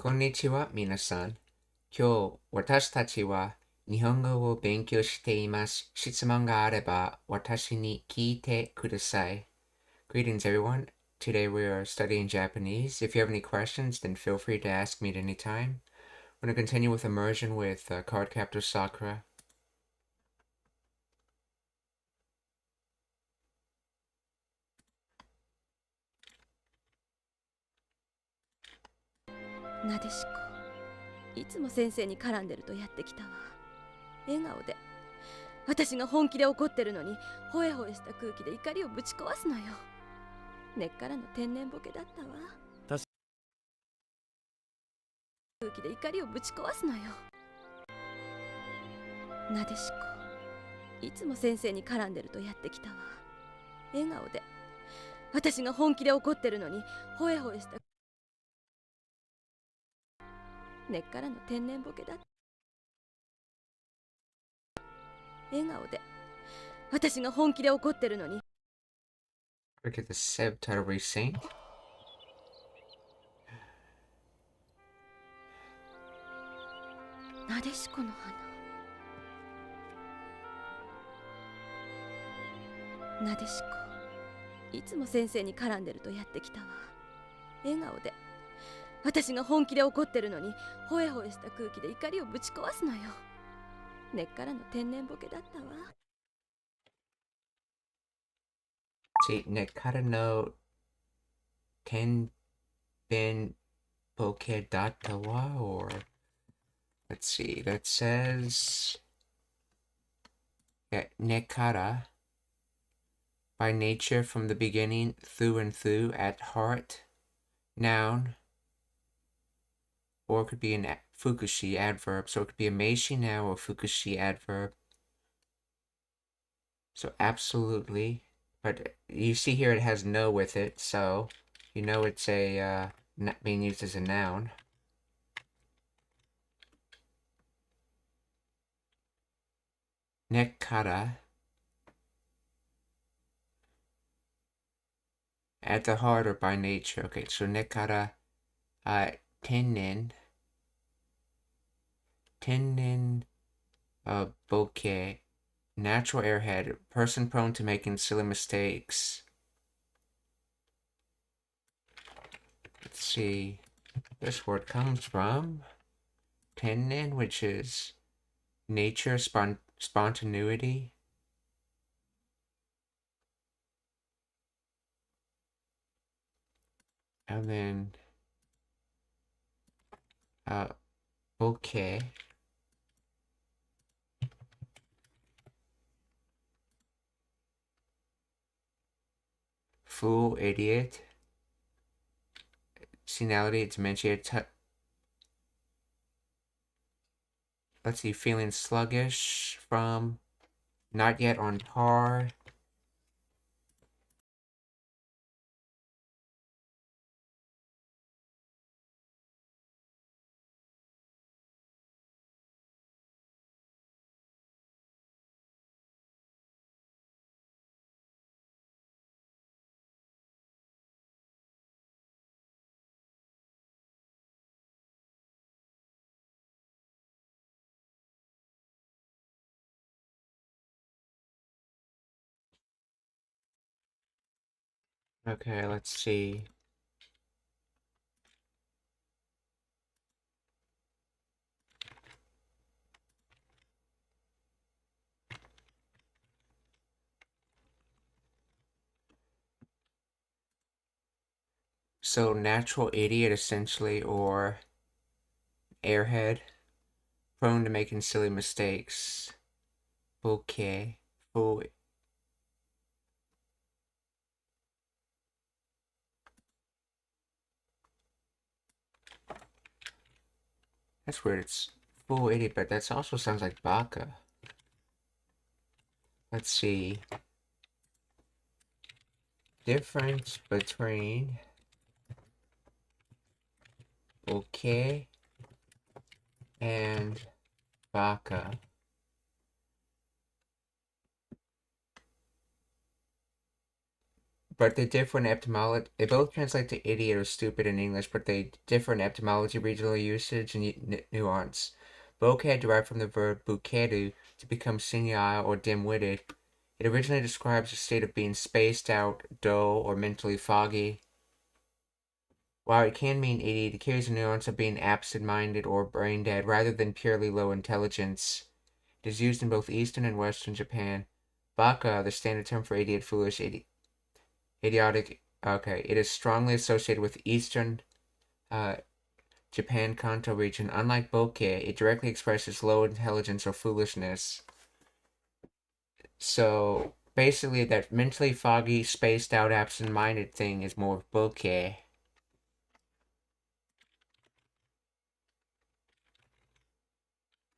こんにちは、皆さん。今日、私たちは日本語を勉強しています。質問があれば、私に聞いてください。Greetings, everyone. Today we are studying Japanese. If you have any questions, then feel free to ask me at any time. We're going to continue with immersion with Card Captor Sakura. なでしこ、いつも先生に絡んでるとやってきたわ。笑顔で私が本気で怒ってるのにほえほえした空気で怒りをぶち壊すのよ。根っからの天然ボケだったわ。空気で怒りをぶち壊すのよ。なでしこ、いつも先生に絡んでるとやってきたわ。笑顔で私が本気で怒ってるのにほえほえした根っからの天然ボケだった。笑顔で私が本気で怒ってるのに。Look at the subtitle resync. なでしこの花。なでしこ、いつも先生に絡んでるとやってきたわ。笑顔で私が本気で怒ってるのにほえほえした空気で怒りをぶち壊すのよ。根っからの天然ボケだったわ。See, Nekata no Tenben Poke Datawa, or let's see, that says that Nekata, by nature from the beginning, through and through, at heart, noun, or it could be an fukushi adverb, so it could be a meishi noun or fukushi adverb. So absolutely, but you see here it has no with it, so you know it's a being used as a noun. Nekata, at the heart or by nature. Okay, so nekara, tennen, bokeh, natural airhead, person prone to making silly mistakes. Let's see, this word comes from tennen, which is nature, spontaneity. And then bokeh, fool, idiot, senility, dementia, let's see, feeling sluggish from, not yet on par. Okay, let's see. So natural idiot essentially, or airhead, prone to making silly mistakes. Okay, fool. That's weird, it's fool idiot, but that also sounds like baka. Let's see. Difference between okay and baka. but they differ in etymology. They both translate to idiot or stupid in English, but they differ in etymology, regional usage, and nuance. Bokeh derived from the verb bukedu, to become senile or dim-witted. It originally describes a state of being spaced out, dull, or mentally foggy. While it can mean idiot, it carries a nuance of being absent-minded or brain-dead rather than purely low intelligence. It is used in both Eastern and Western Japan. Baka, the standard term for idiot, foolish, idiotic. Okay, it is strongly associated with Eastern Japan Kanto region. Unlike bokeh, it directly expresses low intelligence or foolishness. So basically, that mentally foggy, spaced out, absent-minded thing is more of bokeh.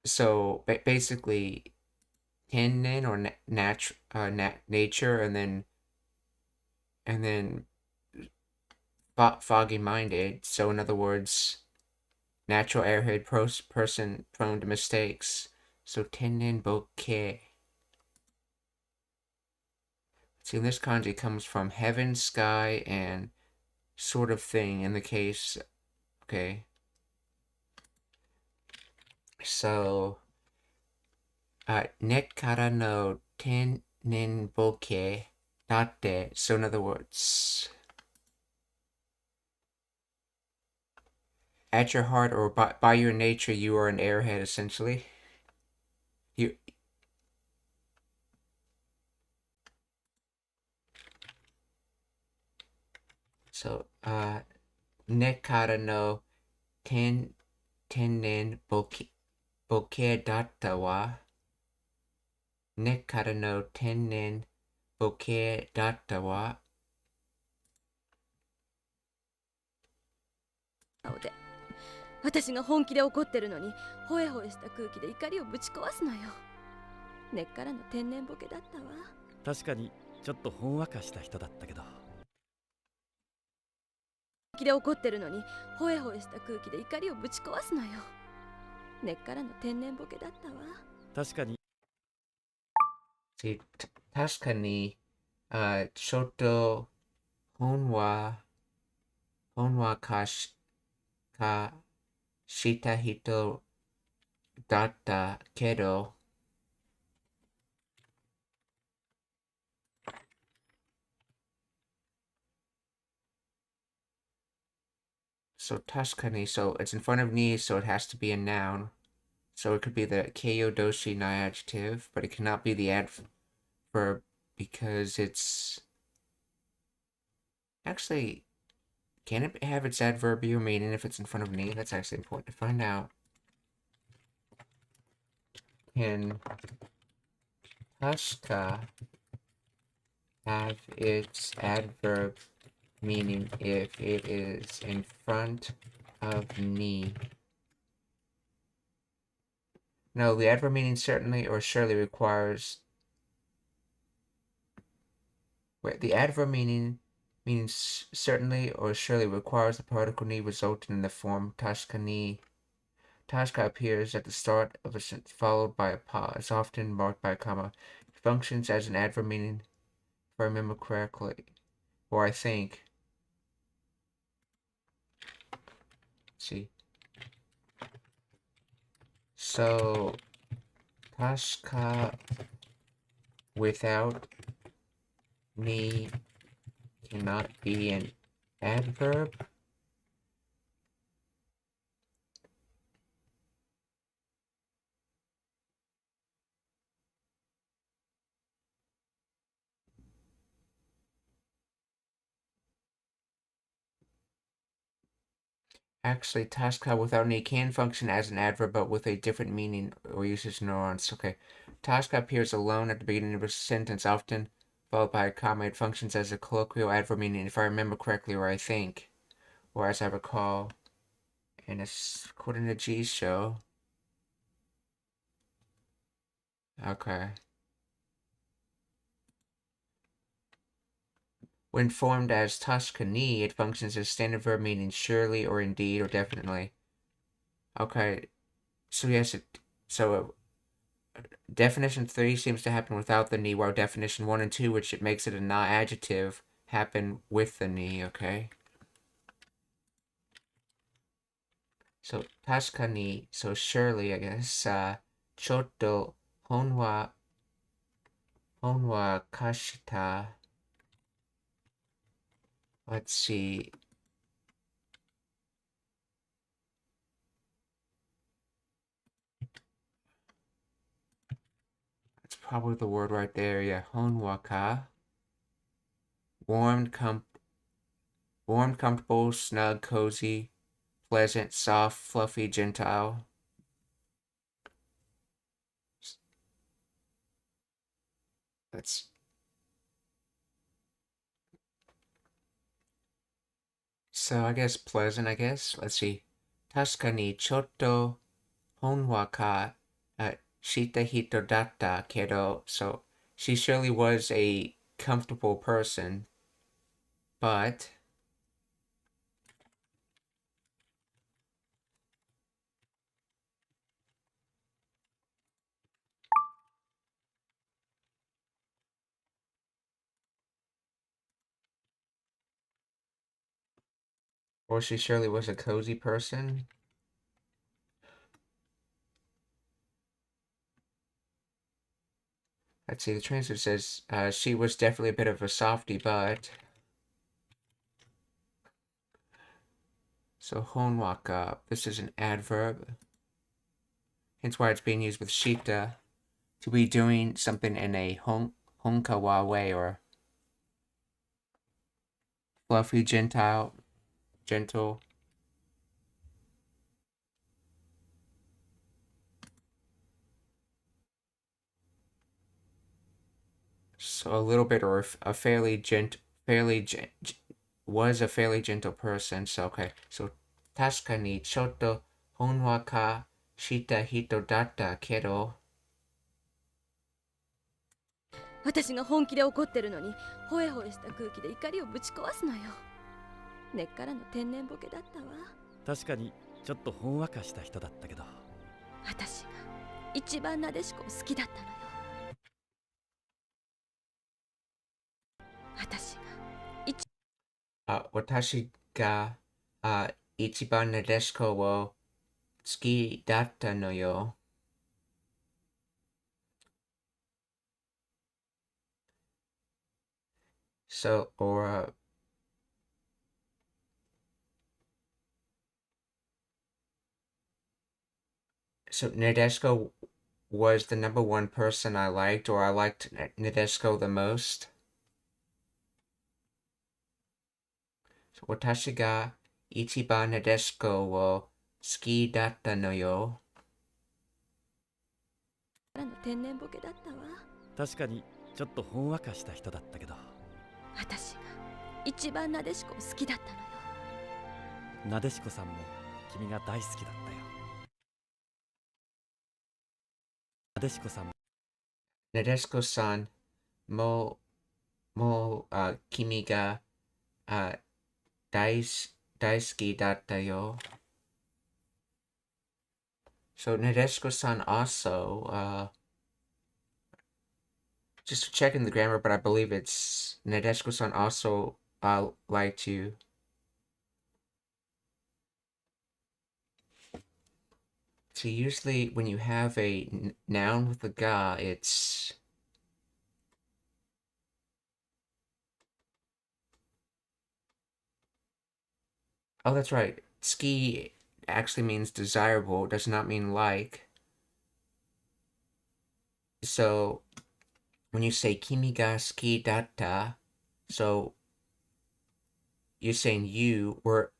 So basically, tennen or nature, and then foggy-minded. So in other words, natural airhead person prone to mistakes. So tennen bokeh. See, this kanji comes from heaven, sky, and sort of thing in the case. Okay. So, net kara no tennen bokeh datte. So in other words, at your heart or by your nature, you are an airhead, essentially. So, net kara no tennen bokeh datta wa net kara no tennen bokeh datta wa で私が本気で怒ってるのにほえほえした空気で怒りをぶち壊すのよ。根っからの天然ボケだったわ。確かにちょっとほんわかした人だったけど。本気で怒ってるのにほえほえした空気で怒りをぶち壊すのよ。根っからの天然ボケだったわ。確かに。See, 確かに、ちょっとほんわかした人だったけど、So 確かに, so it's in front of ni, so it has to be a noun. So it could be the keiyodoshi na adjective, but it cannot be the adverb because it's... Actually, can it have its adverbial meaning if it's in front of ni? That's actually important to find out. Can Tashka have its adverb meaning if it is in front of ni? No, the adverb meaning certainly or surely requires... Wait, the adverb meaning means certainly or surely requires the particle ni resulting in the form tashka ni. Tashka appears at the start of a sentence followed by a pause, often marked by a comma. It functions as an adverb meaning, if I remember correctly, or I think. Let's see. So, tashka without ni cannot be an adverb. Actually, tashka without ni can function as an adverb, but with a different meaning or usage nuance. Okay. Tashka appears alone at the beginning of a sentence, often followed by a comma. It functions as a colloquial adverb meaning, if I remember correctly, or I think, or as I recall. And it's according to G's show. Okay. When formed as tashka ni, it functions as standard verb meaning surely or indeed or definitely. Okay. So yes, definition 3 seems to happen without the ni, while definition 1 and 2, which it makes it a na adjective, happen with the knee, okay? So, 確かに, so surely, I guess, ちょっとほんわかした. Let's see. That's probably the word right there. Yeah, ほんわか. Warm, comfortable, snug, cozy, pleasant, soft, fluffy, gentile. That's so I guess pleasant, I guess. Let's see. 確かにちょっとほんわかした人だったけど, so she surely was a comfortable person, but or she surely was a cozy person. Let's see, the transcript says she was definitely a bit of a softie, but so honwaka, this is an adverb, hence why it's being used with shita to be doing something in a honkawa way, or fluffy, gentle. So a little bit, or a was a fairly gentle person. So okay. So 確かにちょっとほんわかした人だったけど。私が本気で怒ってるのに、ほえほえした空気で怒りをぶち壊すのよ。根っからの天然ボケだったわ。確かにちょっとほんわかした人だったけど。私が一番なでしこを好きだったのよ。私が一番なでしこを好きだったのよ。So, or so Nadeshko was the number one person I liked, or I liked Nadeshko the most. So, 私が一番なでしこを好きだったのよ。天然ボケだったわ。確かにちょっとほんわかした人だったけど。私が一番なでしこを好きだったのよ。なでしこさんも君が大好きだったよ。なでしこさん。なでしこさんも君が大好きだったよ。So Nadeshko-san also, just checking the grammar, but I believe it's Nadeshko-san also liked you. So usually when you have a noun with a ga, it's oh, that's right. Ski actually means desirable, does not mean like. So when you say kimi ga ski datta, so you're saying you were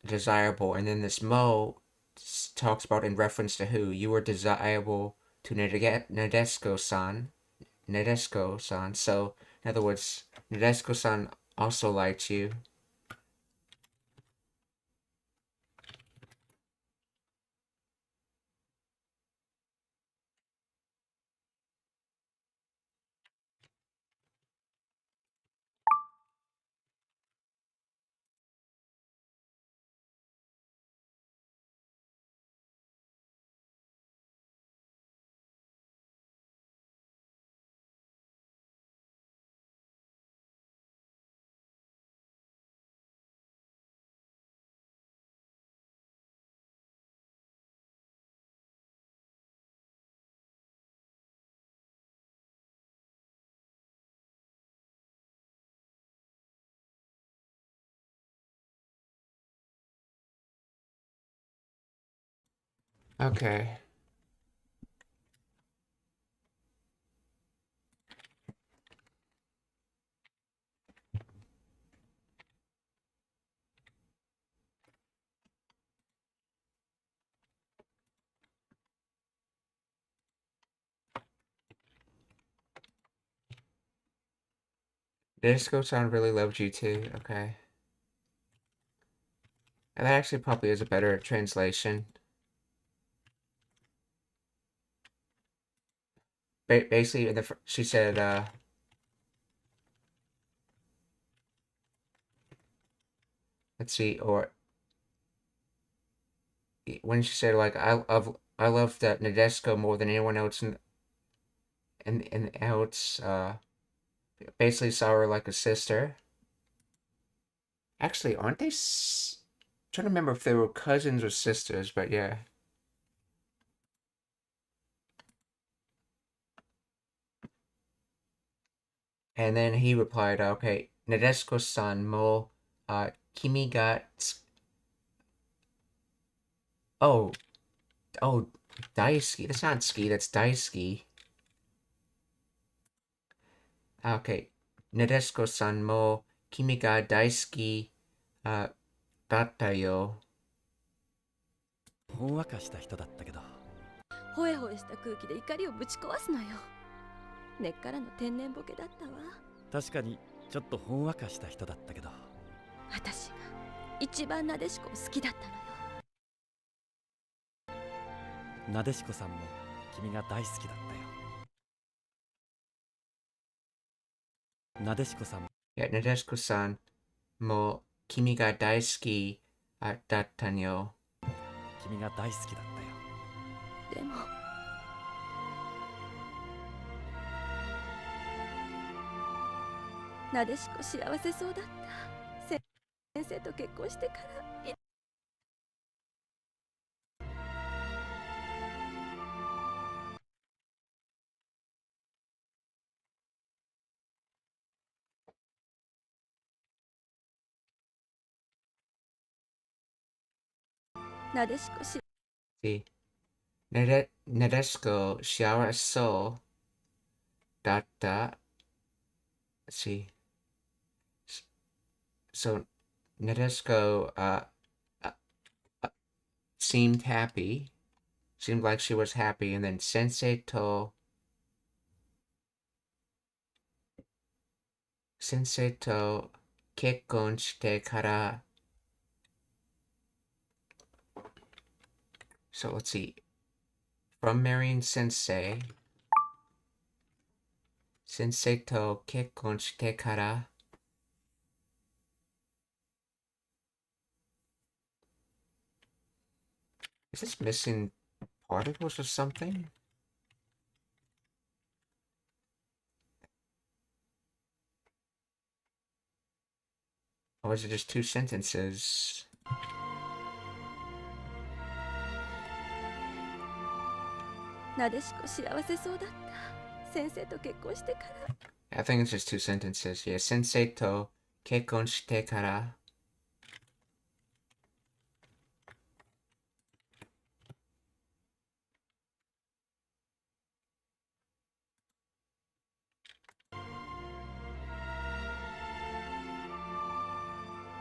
desirable, and then this mo talks about in reference to who you were desirable to Nadeshko-san. So in other words, Nadeshko-san also liked you. Okay. Disco-san really loved you too. Okay. And that actually probably is a better translation. Basically, she said, let's see, or when she said like, I love that Nadeshiko more than anyone else in else, basically saw her like a sister. Actually, aren't they? Trying to remember if they were cousins or sisters, but yeah. And then he replied, okay, Nadeshiko-san mo, kimi ga, oh, oh, daisuki. That's not ski, that's daisuki. Okay, Nadeshiko-san mo, kimi ga daisuki, datta yo. ほんわかした人だったけど。ほえほえした空気で怒りをぶち壊すのよ。根っからの天然ボケだったわ。確かにちょっとほんわかした人だったけど。私が一番なでしこを好きだったのよ。なでしこさんも君が大好きだったよ。なでしこさんも。Yeah, Nadeshiko-san mo, kimi ga daisuki, datta yo. 君が大好きだったよ。でもなでしこ幸せそうだった。先生と結婚してからなでしこし See, Nadeshiko so datta. See, so Nadeshiko uh, seemed happy, seemed like she was happy, and then Sensei to kekkon shite kara. So let's see. From marrying Sensei to kekkon shite kara. Is this missing particles or something? Or is it just two sentences? なでしこ幸せそうだった。先生と結婚してから I think it's just two sentences. Yeah, Sensei to kekkon shite kara.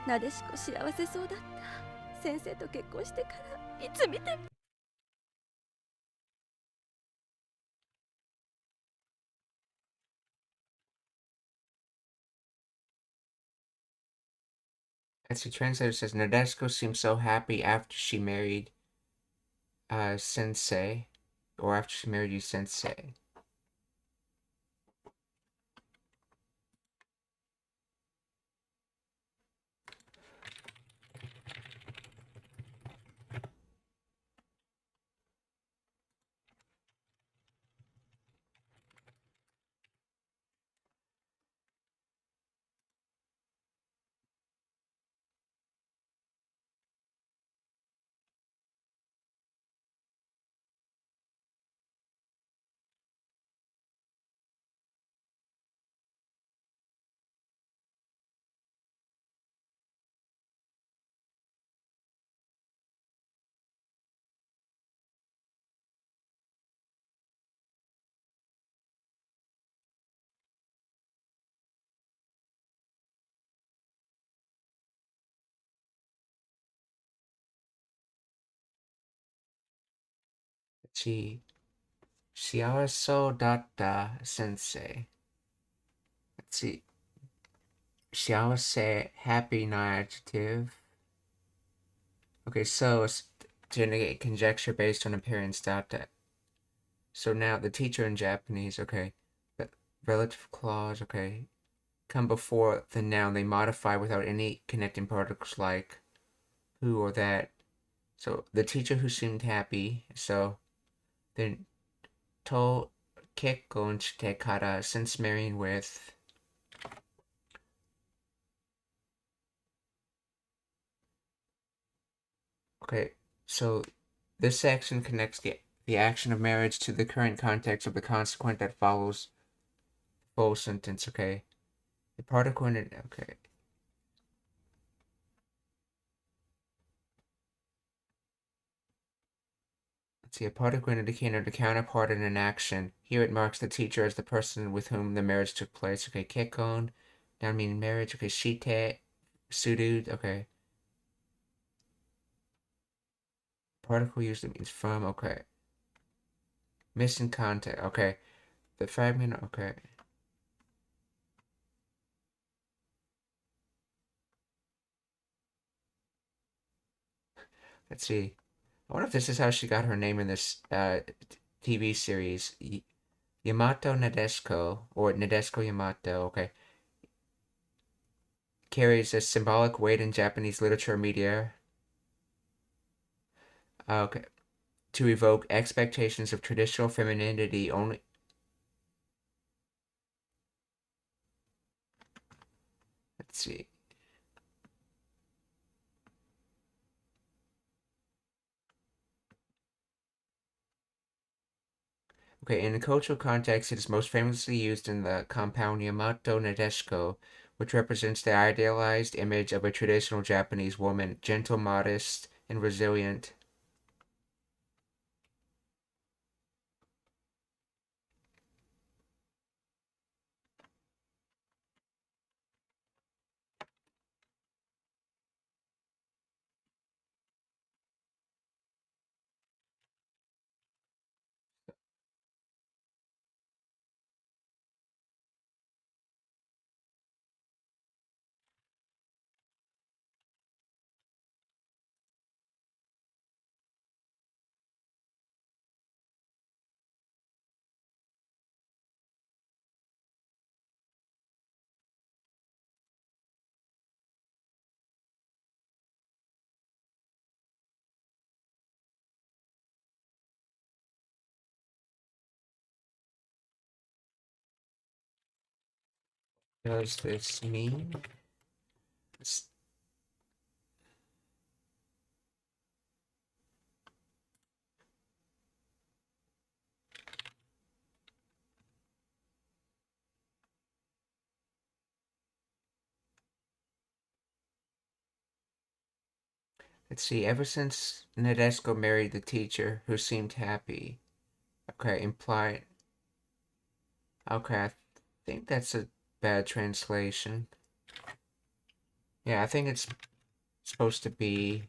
なでしこ幸せそうだった。先生と結婚してからいつ見ても As the translator says, Nadeshiko seemed so happy after she married Sensei, or after she married you Sensei. see. Shiawaso data sensei. Let's see. Shiawase, happy, not adjective. Okay, so it's to indicate conjecture based on appearance data. So now the teacher in Japanese, okay. The relative clause, okay. Come before the noun, they modify without any connecting particles like who or that. So the teacher who seemed happy, so then to kekkon shite kara, since marrying with. Okay, so this section connects the action of marriage to the current context of the consequent that follows the full sentence, okay? The particle in it, okay. Let's see, a particle indicator the counterpart in an action. Here it marks the teacher as the person with whom the marriage took place. Okay, kekkon, noun meaning marriage. Okay, shite, suru, okay. Particle usually means from, okay. Missing content, okay. The fragment, okay. Let's see. I wonder if this is how she got her name in this TV series. Yamato Nadeshiko, or Nadeshiko Yamato, okay, carries a symbolic weight in Japanese literature media. Okay, to evoke expectations of traditional femininity only. Let's see. Okay, in a cultural context, it is most famously used in the compound Yamato Nadeshiko, which represents the idealized image of a traditional Japanese woman, gentle, modest, and resilient. Does this mean? Let's see, ever since Nadeshiko married the teacher who seemed happy. Okay, implied. Okay, I think that's a bad translation. Yeah, I think it's supposed to be.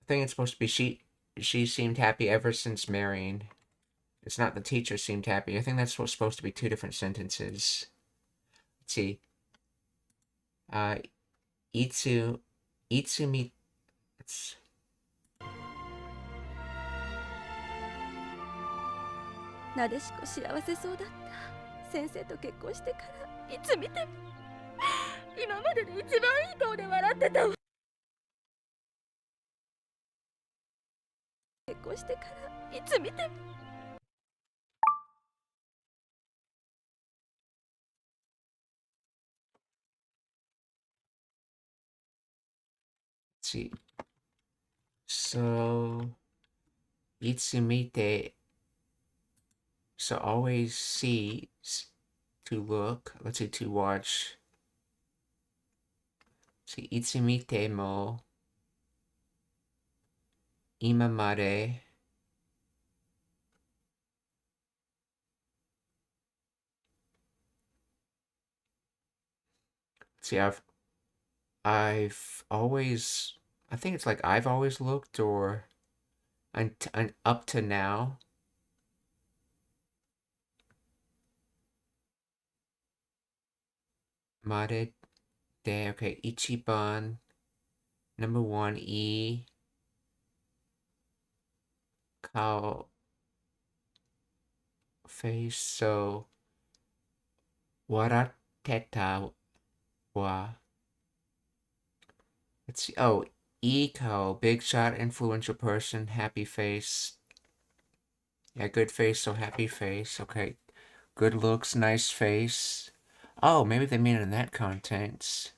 I think it's supposed to be she seemed happy ever since marrying. It's not the teacher seemed happy. I think that's supposed to be two different sentences. Let's see. Uh, Itsumi. It's なでしこ幸せそうだった。先生と結婚してからいつ見ても今までで一番いい顔で笑ってたわ。結婚してからいつ見ても。Let's see. So, Itsumite. So always see, to look. Let's see, to watch. See, Itsumite mo imamare. See, I've always I think it's like I've always looked or up to now. Modded day. Okay, Ichiban. Number 1, E. Cow face. So, warateta wa. Let's see. Oh, Eco, big shot, influential person, happy face. Yeah, good face, so happy face. Okay. Good looks, nice face. Oh, maybe they mean it in that context.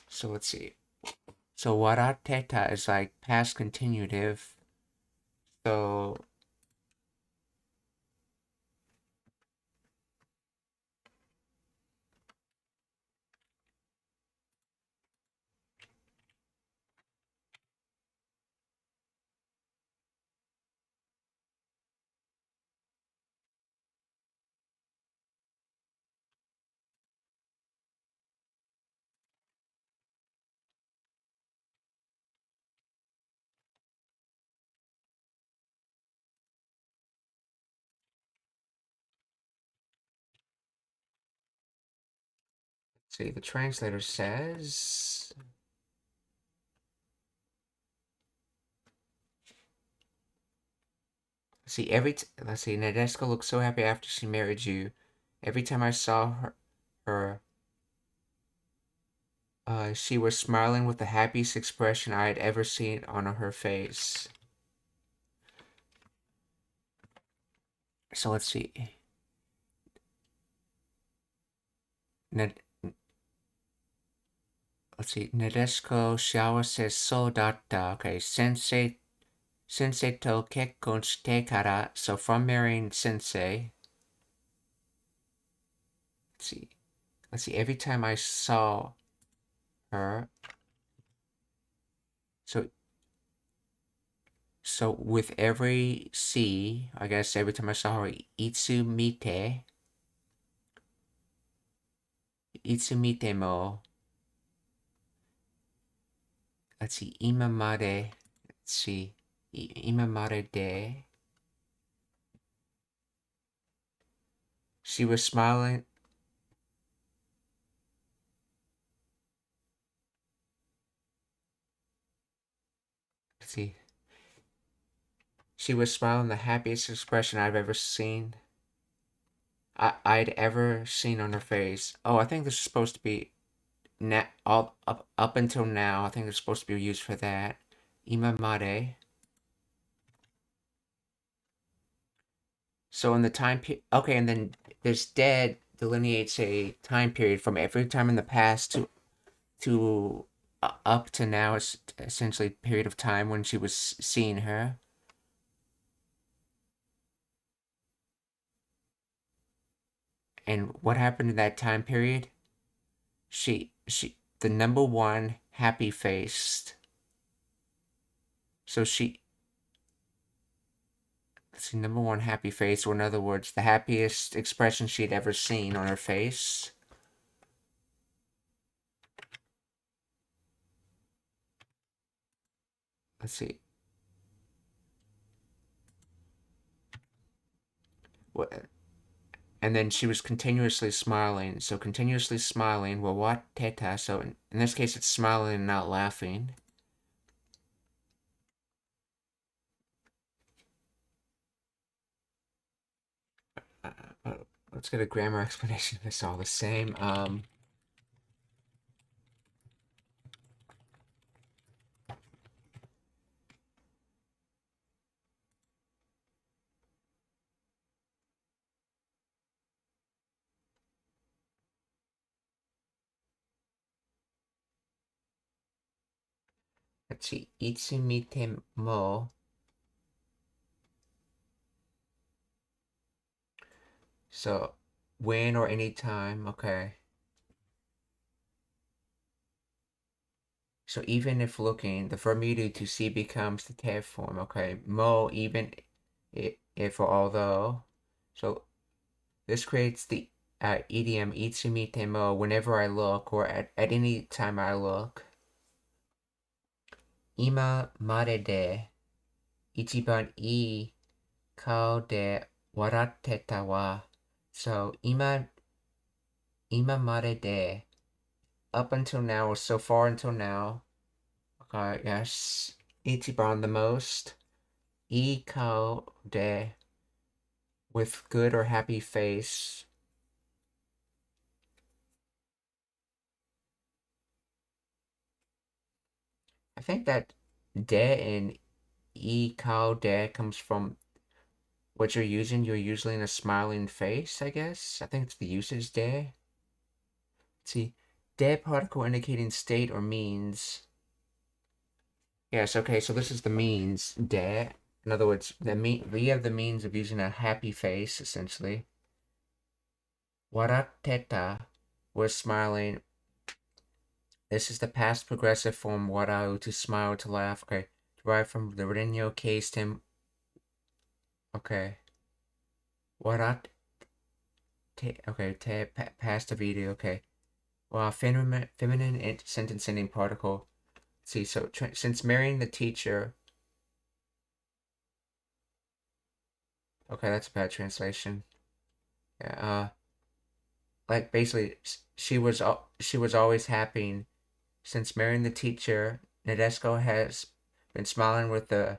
So let's see. So warateta is like past continuative. So see, the translator says. See, let's see, Nadeshka looked so happy after she married you. Every time I saw she was smiling with the happiest expression I had ever seen on her face. So let's see. Let's see. Nadeshko Shawa says so datta. Okay, sensei to kekkon shite kara. So from marrying sensei. Let's see. Every time I saw her. So with every C, I guess every time I saw her, Itsumite mo. Let's see, imamade. Let's see, imamade de. She was smiling. Let's see. She was smiling the happiest expression I've ever seen. I'd ever seen on her face. Oh, I think this is supposed to be up until now. I think it's supposed to be used for that. Imamade. So in the time period, okay, and then this dead delineates a time period from every time in the past to up to now. It's essentially a period of time when she was seeing her. And what happened in that time period? The number 1 happy faced. So let's see, number 1 happy face, or in other words, the happiest expression she'd ever seen on her face. Let's see. What? And then she was continuously smiling. So continuously smiling, well, what teta? So in this case, it's smiling and not laughing. Let's get a grammar explanation if it's all the same. Let's see. Itsumite mo. So, when or any time, okay. So even if looking, the verb to see becomes the te form, okay. Mo, even if or although. So this creates the idiom itsumite mo whenever I look or at any time I look. Ima made de ichiban ii kao de waratteta wa. So ima made de, up until now or so far until now. Okay, yes. Ichiban, the most. I kao de, with good or happy face. I think that de in I kao de comes from what you're using. You're usually in a smiling face, I guess. I think it's the usage de. Let's see. De particle indicating state or means. Yes, okay, so this is the means, de. In other words, we have the means of using a happy face, essentially. Waratteta, we're smiling. This is the past progressive form warau, to smile, to laugh. Okay, derived from the Renyo case stem. Okay. Waratte. Okay, past video. Okay. Well, feminine sentence ending particle. Let's see, so since marrying the teacher. Okay, that's a bad translation. Yeah, like basically, she was always happy. Since marrying the teacher, Nadeshiko has been smiling with the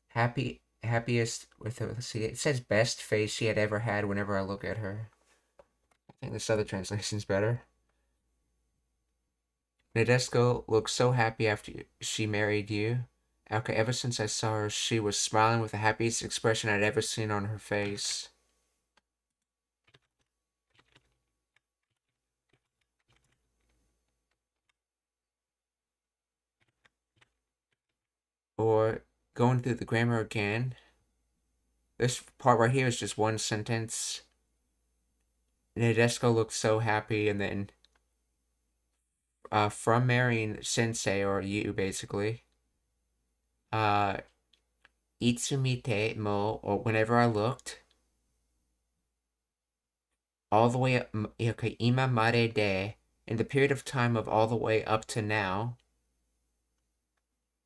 happiest, with the, let's see, it says best face she had ever had whenever I look at her. I think this other translation's better. Nadeshiko looks so happy after she married you. Okay, ever since I saw her, she was smiling with the happiest expression I'd ever seen on her face. Or going through the grammar again. This part right here is just one sentence. Nadeshiko looks so happy, and then from marrying sensei, or you basically. Itsumite mo, or whenever I looked. All the way up, okay, ima mare de, in the period of time of all the way up to now.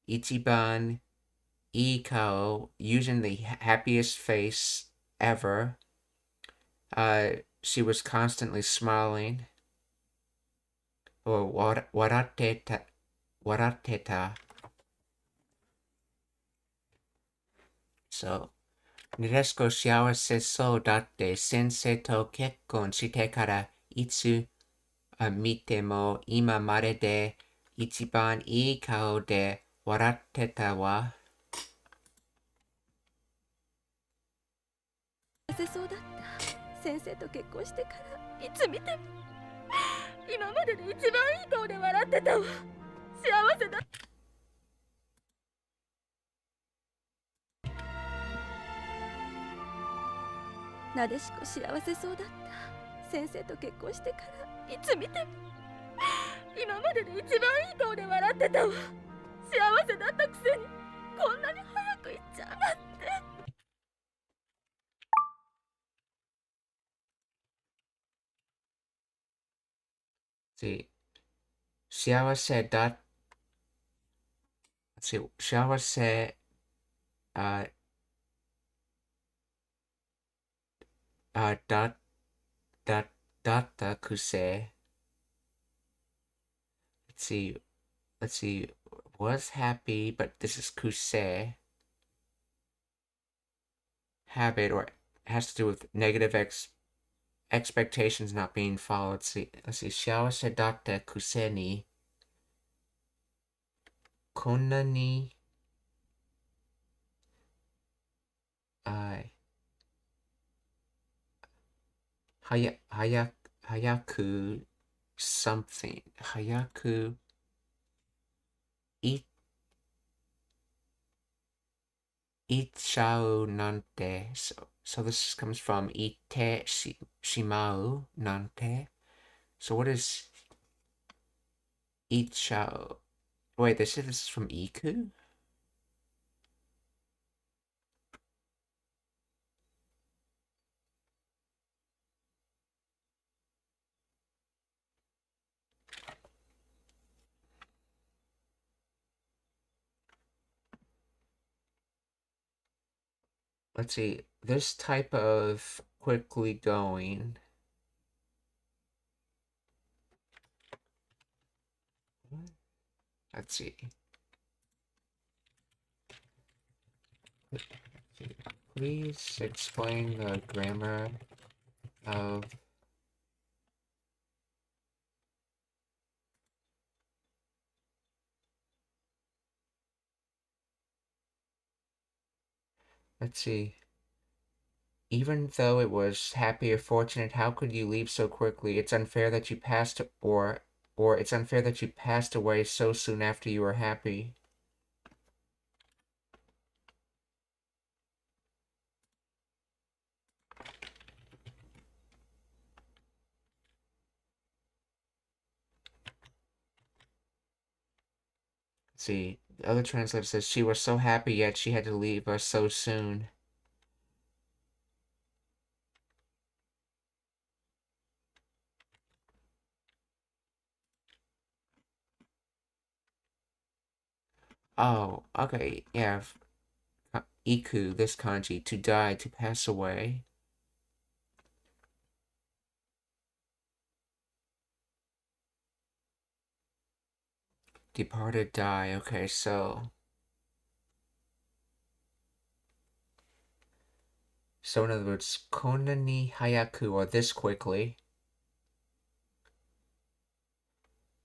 Ichiban I kao, using the happiest face ever. She was constantly smiling. Or waratteta. So, Nadeshiko shiawase so datte sensei to kekkon shite kara itsu mite mo ima mare de ichiban ii kao de waratteta wa. 幸せそうだった。先生と結婚してからいつ見ても今までで一番いい顔で笑ってたわ。幸せだ。なでしこ幸せそうだった。先生と結婚してからいつ見ても今までで一番いい顔で笑ってたわ。幸せだったくせにこんなに早く行っちゃうなんて。See, 幸せだ。Let's see, 幸せ、だったくせ。Let's see, was happy, but this is kuse. Habit, or has to do with negative expectations not being followed. Let's see, 幸せだったくせにこんなに早く something 早くいっちゃうなんて so this comes from いってしまうなんて so what is いっちゃう wait, this is from iku? let's see, this type of quickly going. Let's see. Please explain the grammar of let's see. Even though it was happy or fortunate, how could you leave so quickly? It's unfair that you passed or it's unfair that you passed away so soon after you were happy. See, the other translator says she was so happy yet she had to leave us so soon. Oh, okay, yeah. Iku, this kanji, to die, to pass away. Departed, die. Okay, so in other words, konna ni hayaku, or this quickly.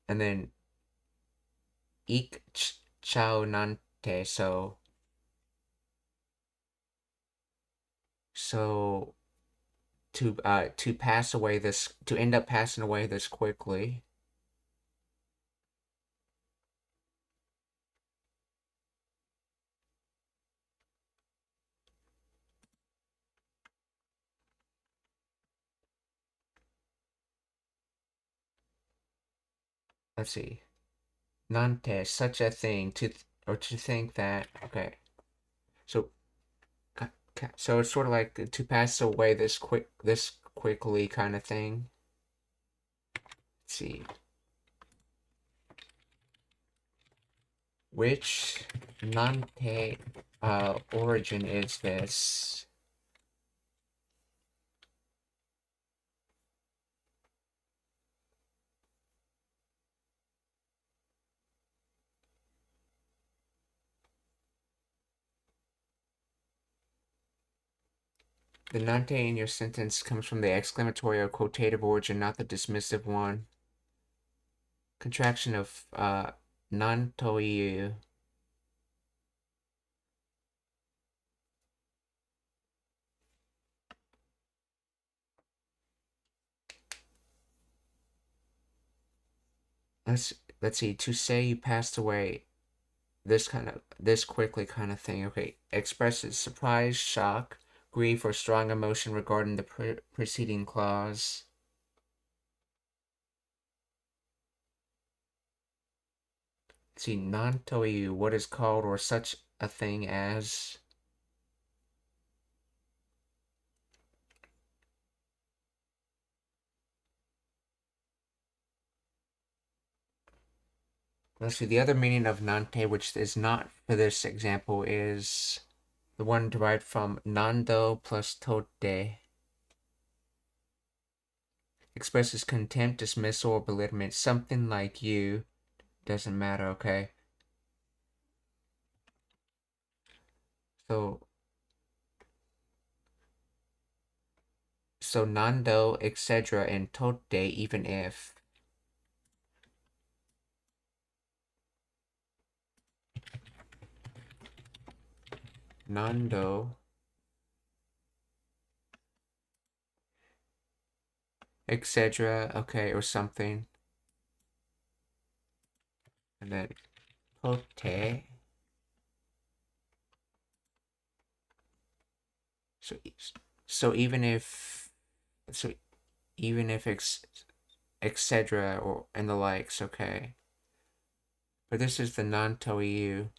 And then ik chao nante, so to pass away this, to end up passing away this quickly. Let's see. Nante, such a thing, to think that. Okay, so it's sort of like to pass away this quickly kind of thing. Let's see. Which Nante origin is this? The nante in your sentence comes from the exclamatory or quotative origin, not the dismissive one. Contraction of nantoiu. Let's see. To say you passed away this quickly kind of thing. Okay, expresses surprise, shock, grief, or strong emotion regarding the preceding clause. Let's see, nantoiu, what is called or such a thing as. Let's see, the other meaning of nante, which is not for this example, is the one derived from nando plus tote. Expresses contempt, dismissal, or belittlement. Something like you. Doesn't matter, okay? So nando, etc., and tote, even if. Nando, etc., okay, or something. And then tote. So even if etc. or and the likes, okay. But this is the non-toiu,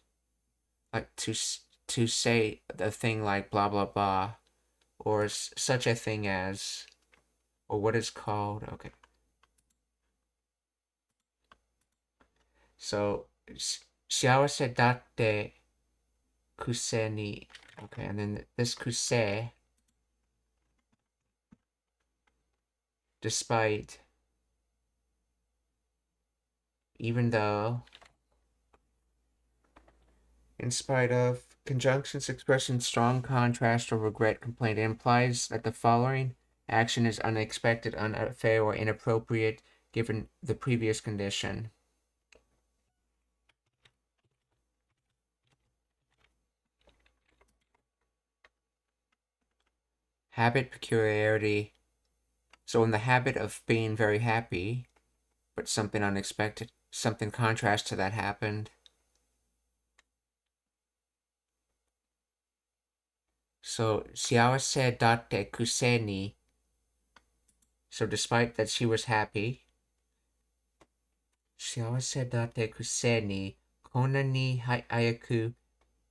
like to say the thing like blah blah blah, or such a thing as, or what is called, okay. So, 幸せだって kuse ni. Okay, and then this kuse, despite, even though, in spite of, conjunctions expressing strong contrast or regret complaint implies that the following action is unexpected, unfair, or inappropriate given the previous condition. Habit peculiarity. So in the habit of being very happy, but something unexpected, something contrast to that happened. So, 幸せだってくせに. So despite that she was happy, 幸せだってくせに、こんなに早く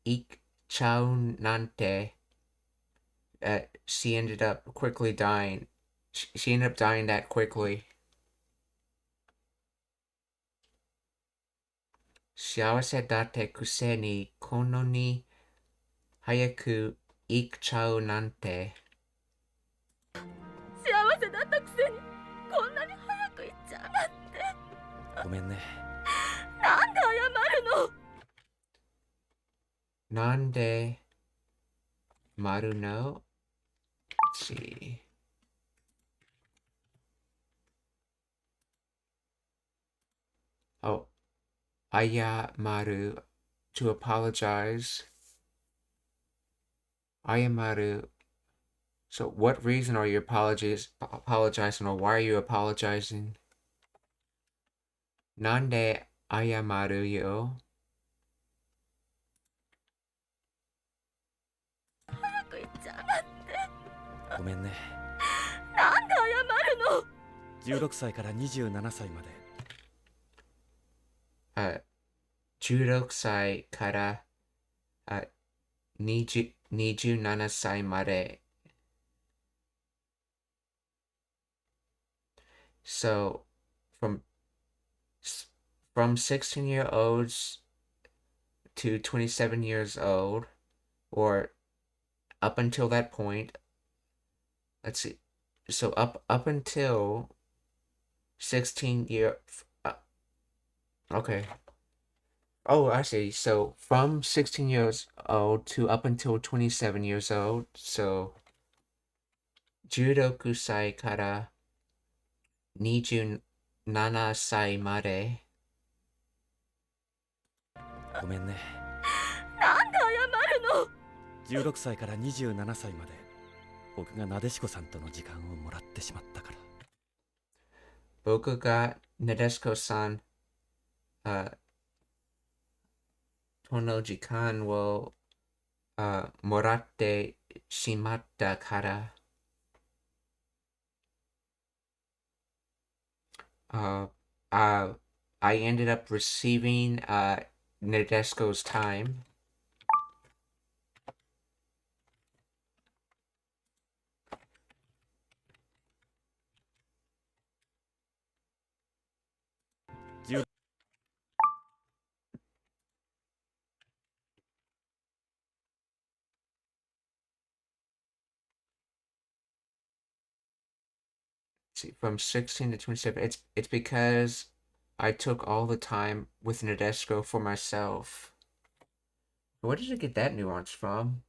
行っちゃうなんて. She ended up quickly dying. She ended up dying that quickly. 幸せだってくせに、こんなに早く行っちゃうなんて。幸せだったくせにこんなに早く行っちゃうなんて。ごめんね。なんで謝るの？なんで丸の Let's see. Oh, ayamaru, to apologize. Ayamaru. So what reason are you apologizing, or why are you apologizing? Nande ayamaru yo? 早く行っちゃうなんて。ごめんね。なんで謝るの？16歳から27歳まで。16歳から27歳まで. So, from 16-year-olds to 27 years old, or up until that point, let's see. So up until okay. Oh, I see. So from 16 years old to up until 27 years old. So 16歳から27歳まで. ごめんね。なんで謝るの16歳から27歳まで僕がなでしこさんとの時間をもらってしまったから。僕がなでしこさんとの時間をもらってしまったから。I ended up receiving Nadeshko's time. See, from 16 to 27, it's because I took all the time with Nadeshko for myself. Where did you get that nuance from?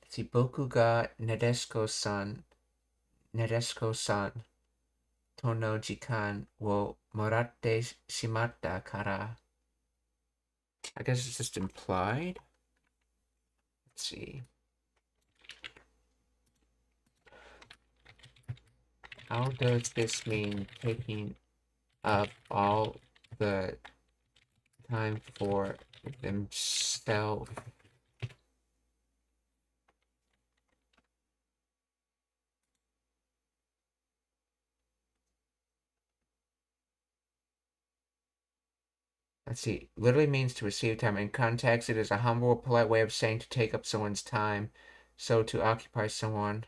See, Boku ga Nadeshko-san to no jikan wo moratte shimatta kara. I guess it's just implied. Let's see. How does this mean taking up all the time for themselves? Let's see. Literally means to receive time. In context, it is a humble, polite way of saying to take up someone's time. So to occupy someone.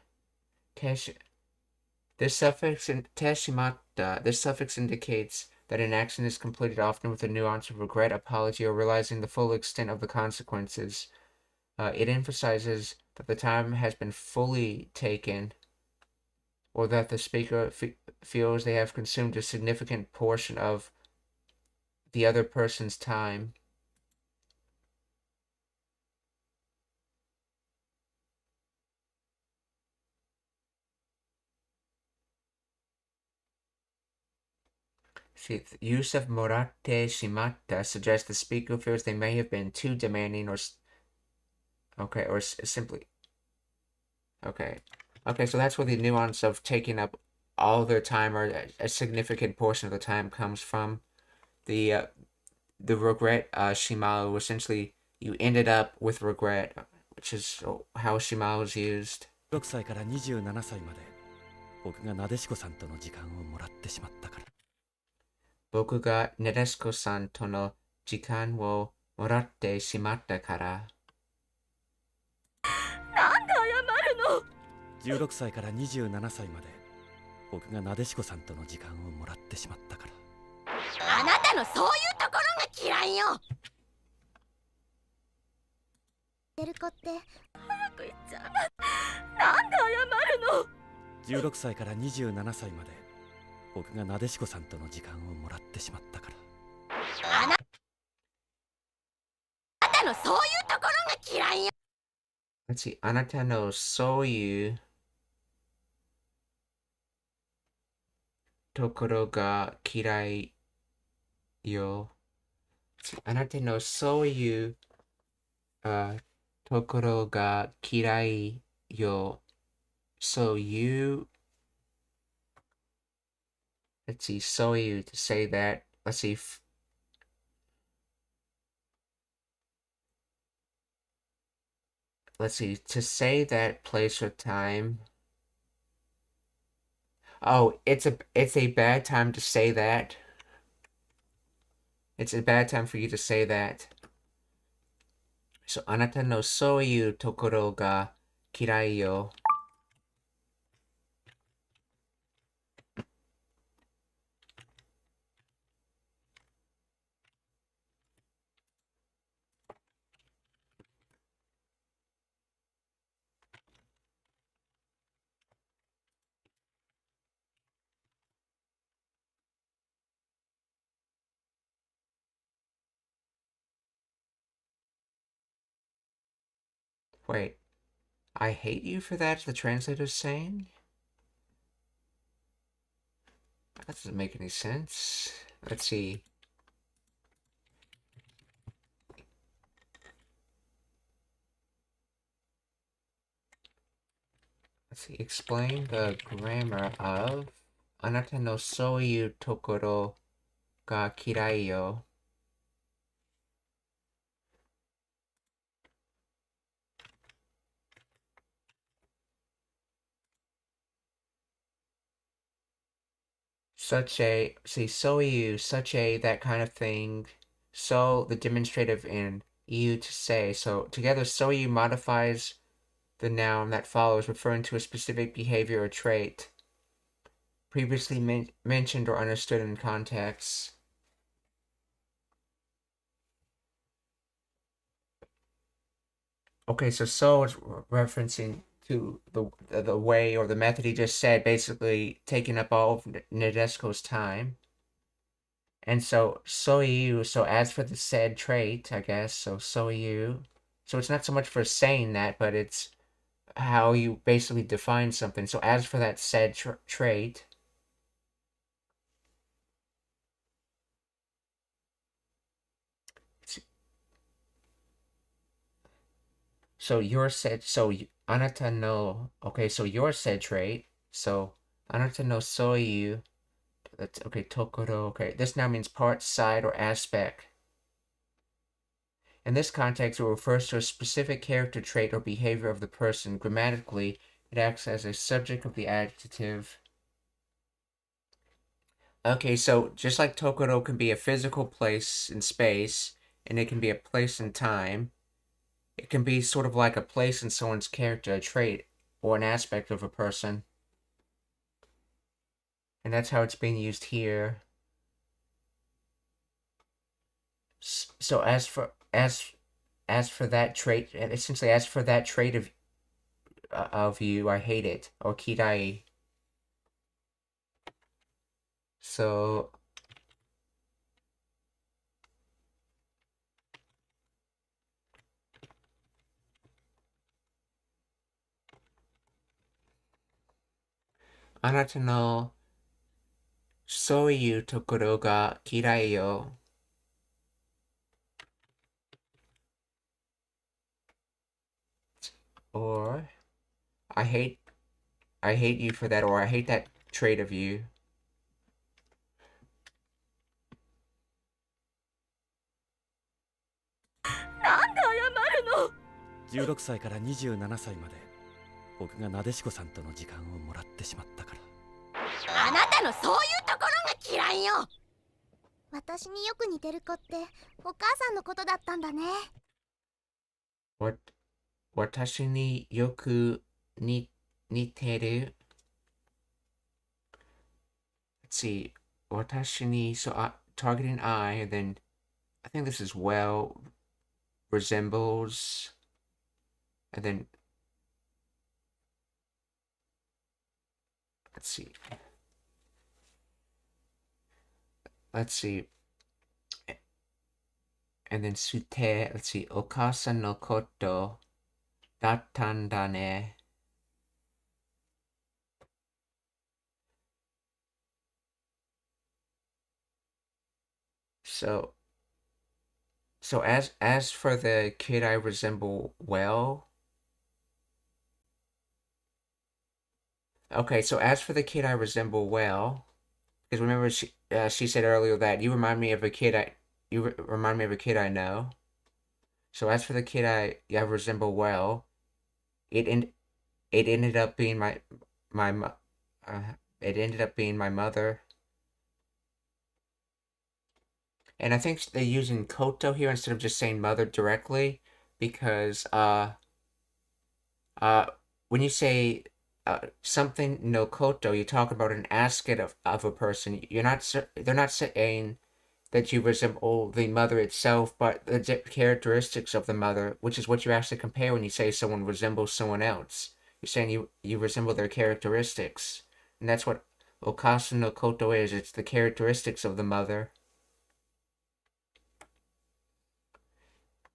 This suffix in teshimata. This suffix indicates that an action is completed often with a nuance of regret, apology, or realizing the full extent of the consequences. It emphasizes that the time has been fully taken, or that the speaker feels they have consumed a significant portion of the other person's time. See, the use of moratte shimatta suggests the speaker feels they may have been too demanding or simply... Okay, so that's where the nuance of taking up all their time or a significant portion of the time comes from. The regret shimaru, essentially, you ended up with regret, which is how shimaru is used. 6歳から27歳まで僕がなでしこさんとの時間をもらってしまったから。僕がなでしこさんとの時間をもらってしまったから。なんで謝るの？ 16歳から27歳まで僕がなでしこさんとの時間をもらってしまったから。あなたのそういうところが嫌いよ。てる子って早く言っちゃう。なんで謝るの？ 16歳から27歳まで僕がなでしこさんとの時間をもらってしまったから。あなたのそういうところが嫌いよ。Let's see, あなたのそういうところが嫌いよ。あなたのそういうところが嫌いよ。So you... Let's see, so you to say that. Let's see. Let's see, to say that place or time. Oh, it's a bad time to say that. It's a bad time for you to say that. So, あなたのそういうところが嫌いよ。Wait, I hate you for that, the translator's saying? That doesn't make any sense. Let's see. Let's see. Explain the grammar of あなたのそういうところが嫌いよ。Such a, see, so you, such a, that kind of thing. So, the demonstrative in you to say. So, together, so you modifies the noun that follows, referring to a specific behavior or trait previously mentioned or understood in context. Okay, so is referencing to the way or the method he just said, basically taking up all of Nadesco's time. And so you, so as for the said trait, I guess, so you. So it's not so much for saying that, but it's how you basically define something. So as for that said trait, so your said, so anata no, okay, so your said trait, so anata no so you, that's, okay, tokoro, okay, this now means part, side, or aspect. In this context, it refers to a specific character trait or behavior of the person. Grammatically, it acts as a subject of the adjective. Okay, so just like Tokoro can be a physical place in space, and it can be a place in time, it can be sort of like a place in someone's character, a trait, or an aspect of a person. And that's how it's being used here. So as for that trait, essentially as for that trait of you, I hate it. Or kirai. So anata no そういうところが嫌いよ。Or I hate you for that, or I hate that trait of you. なんで謝るの。16歳から27歳まで僕がなでしこさんとの時間をもらってしまったから。あなたのそういうところが嫌いよ。私によく似てる子ってお母さんのことだったんだね。私によく似てる。Let's see. 私に so targeting I, and then I think this is well resembles, and then let's see. And then して let's see. お母さんのことだったんだね。So as for the kid I resemble well. Okay, so as for the kid I resemble well, because remember she said earlier that you remind me of a kid I know. So as for the kid I resemble well, it ended up being my it ended up being my mother. And I think they're using koto here instead of just saying mother directly, because when you say something no koto, you talk about an aspect of a person. They're not saying that you resemble the mother itself, but the characteristics of the mother, which is what you actually compare when you say someone resembles someone else. You're saying you resemble their characteristics. And that's what okasu no koto is. It's the characteristics of the mother.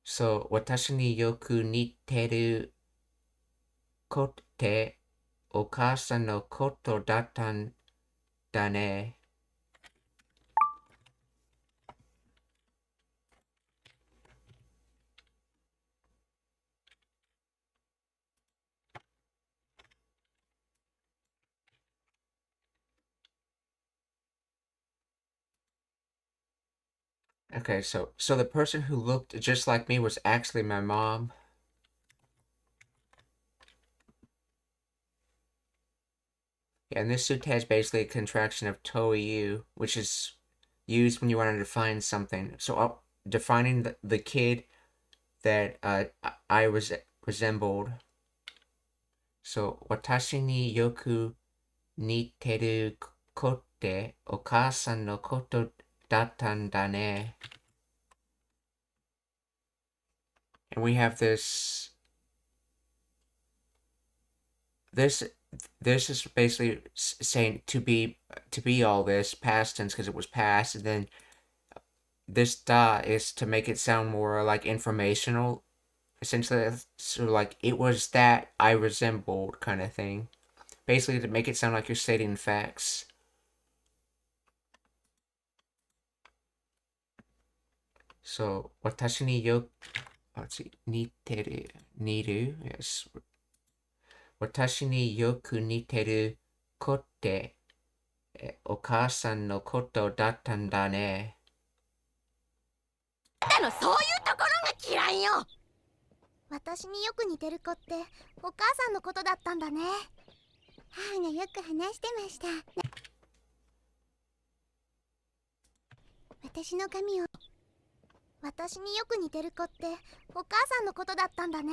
So, 私によく似てる子ってお母さんのことだったんだね。Okay, so the person who looked just like me was actually my mom. Yeah, and this suit has basically a contraction of Toyu, which is used when you want to define something. So defining the kid that I resembled. So 私によく似てる子ってお母さんのことだったんだね. And we have this is basically saying to be all this past tense because it was past, and then this da is to make it sound more like informational, essentially. So like it was that I resembled kind of thing, basically to make it sound like you're stating facts. So 私によlet's see 似る yes 私によく似てる子ってお母さんのことだったんだね。あなたのそういうところが嫌いよ。私によく似てる子ってお母さんのことだったんだね。母がよく話してました。私の髪を私によく似てる子ってお母さんのことだったんだね。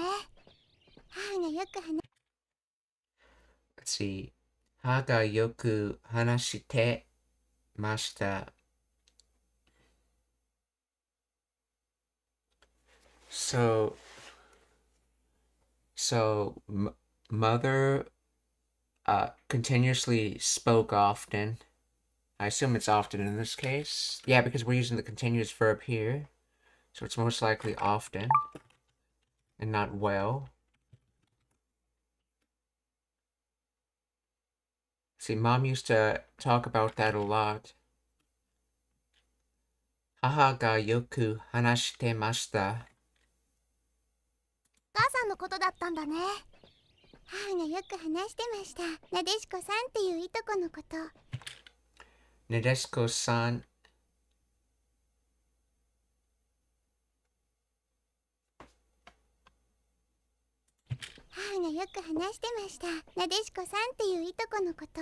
母がよく話 Let's see 母がよく話してました。So mother continuously spoke often. I assume it's often in this case. Yeah, because we're using the continuous verb here. So it's most likely often and not well. See, Mom used to talk about that a lot. Haha ga yoku hanashite mashita. お母さんのことだったんだね。母がよく話してました。なでしこさんっていういとこのこと。Nadeshiko-san.母がよく話してました。なでしこさんっていういとこのこと。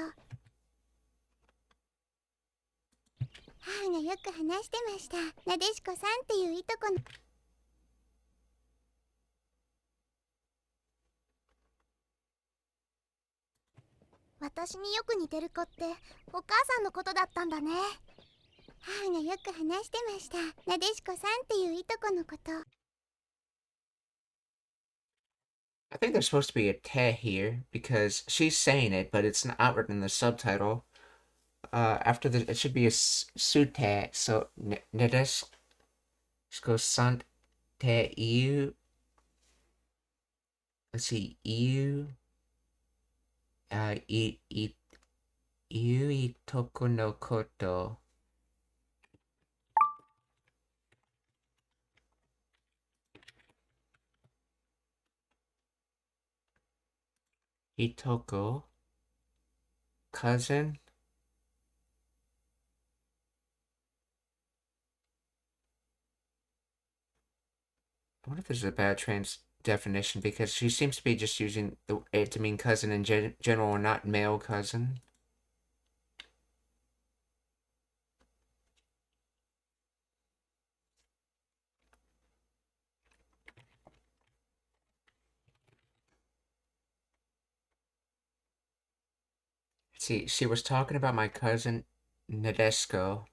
母がよく話してました。なでしこさんっていういとこの。私によく似てる子ってお母さんのことだったんだね。母がよく話してました。なでしこさんっていういとこのこと。I think there's supposed to be a te here because she's saying it, but it's not written in the subtitle. After the, it should be a sute. So Nadeshiko-san te iu. Let's see, iu. Iu itoko no koto. Itoko. Cousin. I wonder if this is a bad definition because she seems to be just using it to mean cousin in general, not male cousin. See, she was talking about my cousin Nadeshiko.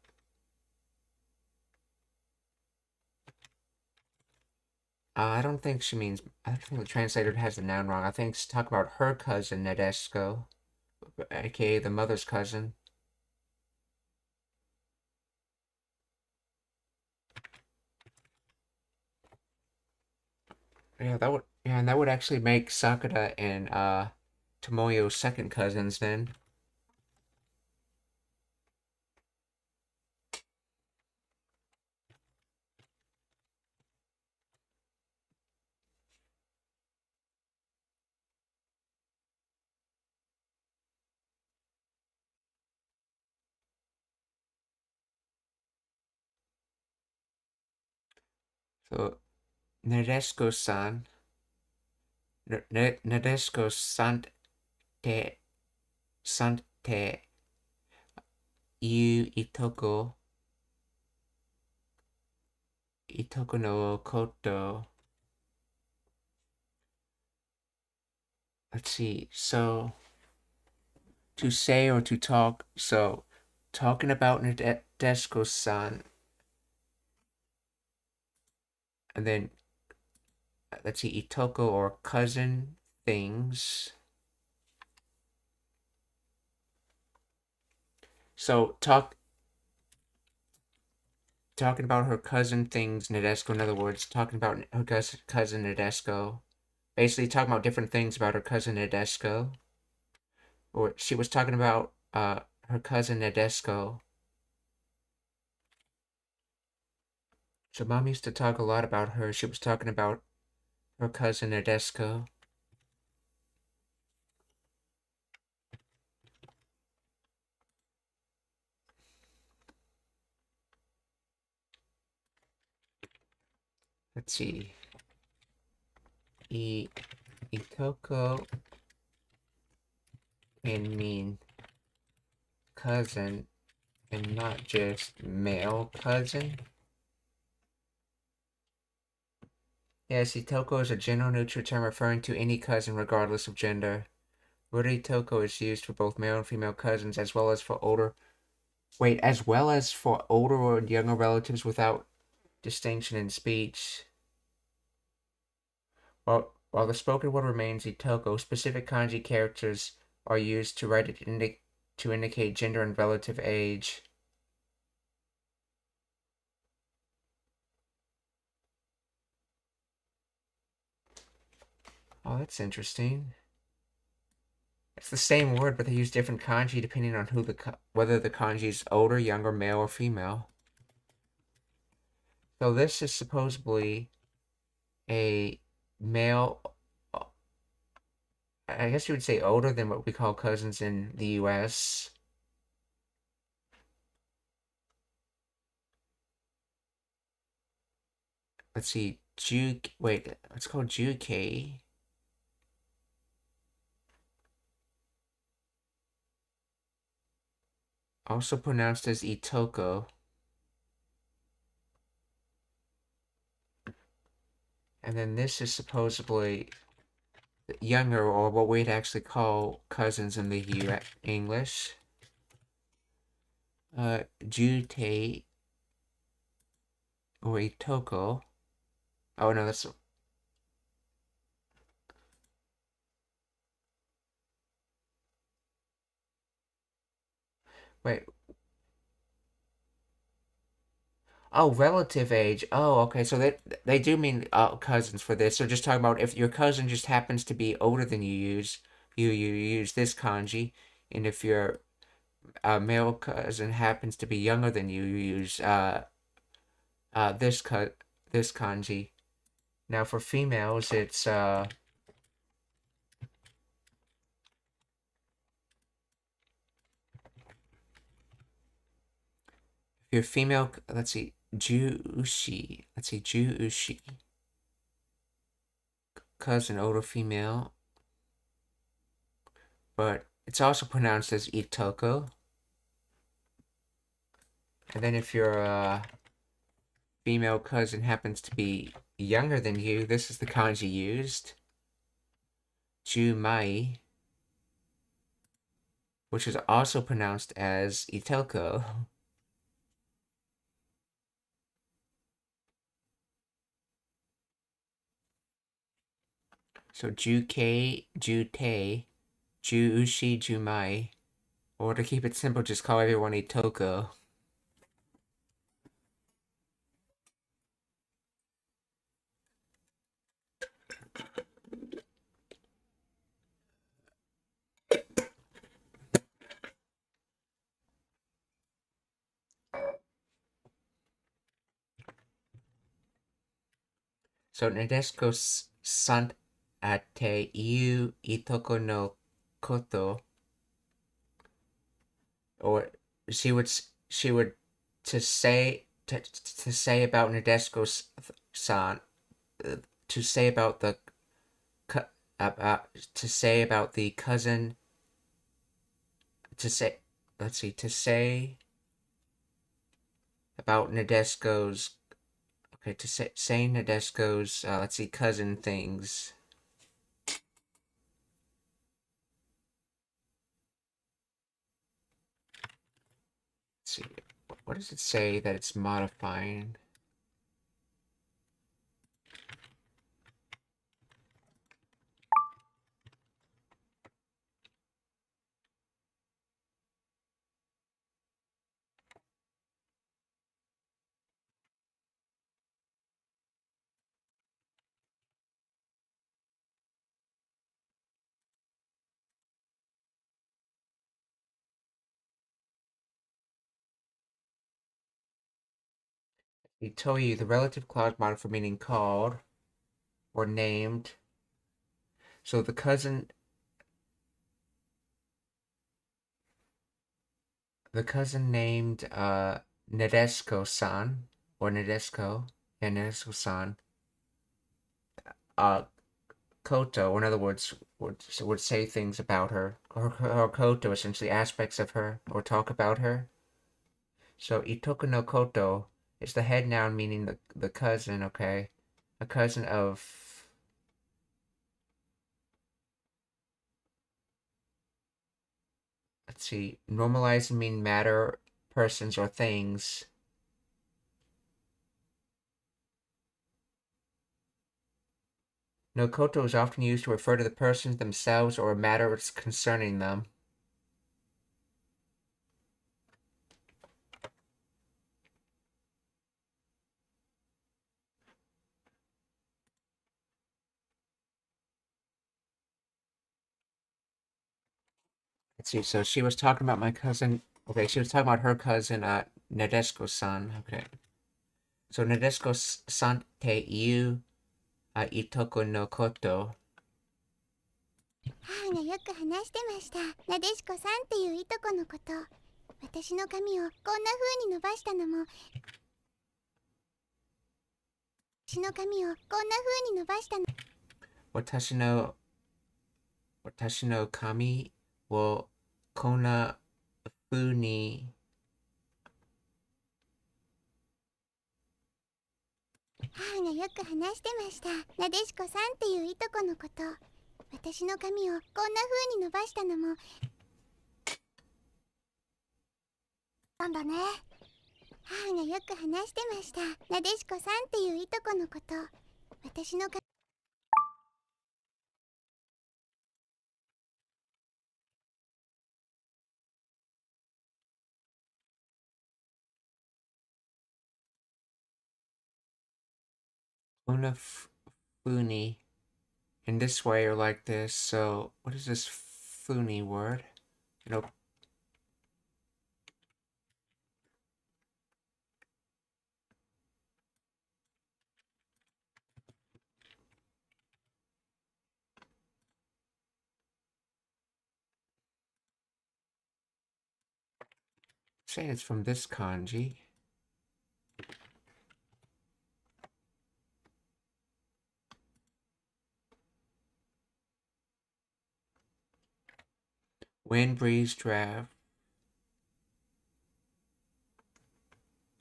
I don't think she means. I think the translator has the noun wrong. I think she's talking about her cousin Nadeshiko, aka the mother's cousin. Yeah, and that would actually make Sakura and Tomoyo second cousins then. So Nadeshiko-san. Nadeshiko-san te iu itoko no koto. Let's see. So to say or to talk. So talking about Nadeshiko-san. And then let's see, itoko or cousin things. So talking about her cousin things, Nadeshiko. In other words, talking about her cousin Nadeshiko. Basically talking about different things about her cousin Nadeshiko. Or she was talking about her cousin Nadeshiko. So Mom used to talk a lot about her. She was talking about her cousin Nadeshiko. Let's see. Itoko can mean cousin and not just male cousin. Yes, itoko is a general neutral term referring to any cousin regardless of gender. Word itoko is used for both male and female cousins as well as for older or younger relatives without distinction in speech. While the spoken word remains itoko, specific kanji characters are used to write it to indicate gender and relative age. Oh, that's interesting. It's the same word, but they use different kanji depending on whether the kanji is older, younger, male, or female. So this is supposedly a male. I guess you would say older than what we call cousins in the U.S. Let's see, wait, it's called Gtk. Also pronounced as itoko. And then this is supposedly younger, or what we'd actually call cousins in the English. Jute or itoko. Oh no, that's wait. Oh, relative age. Oh, okay. So they do mean cousins for this. So just talking about if your cousin just happens to be older than you use this kanji, and if your male cousin happens to be younger than you use this kanji. Now for females, it's if your female, let's see, Ju-ushi. Let's see, Ju-ushi. Cousin, older female. But it's also pronounced as itoko. And then if your female cousin happens to be younger than you, this is the kanji used. Jumai. Which is also pronounced as itoko. So Jukei, Jute, Ju-ushi, Jumai. Or to keep it simple, just call everyone itoko. So Nadeshiko sant ate iu itoko no koto, or she would to say about Nadeshiko san, to say about the cousin, to say about Nadeshiko's. Okay, to say Nadeshiko's, cousin things. Let's see, what does it say that it's modifying? He told you the relative clause model for meaning called or named. So the cousin named Nadeshiko-san or Nadeshiko and Nadeshiko-san Koto, in other words, would say things about her, or Koto, essentially aspects of her, or talk about her. So Itoku no Koto is the head noun meaning the cousin, okay? A cousin of... Let's see, normalizing mean matter, persons, or things. No koto is often used to refer to the persons themselves or matters concerning them. Let's see, so she was talking about my cousin. Okay, she was talking about her cousin, Nadeshiko-san. Okay. So Nadeshiko-san te iu itoko no koto. 母がよく話してました。なでしこさんっていういとこのこと。私の髪をこんな風に伸ばしたのも、私の髪をこんな風に伸ばしたの。私の髪をこんな風に母がよく話してました。なでしこさんっていういとこのこと。私の髪をこんな風に伸ばしたのもなんだね。母がよく話してました。なでしこさんっていういとこのこと。私の髪こんな風に in this way or like this. So what is this funi word? You know, saying it's from this kanji. Wind, breeze, draft.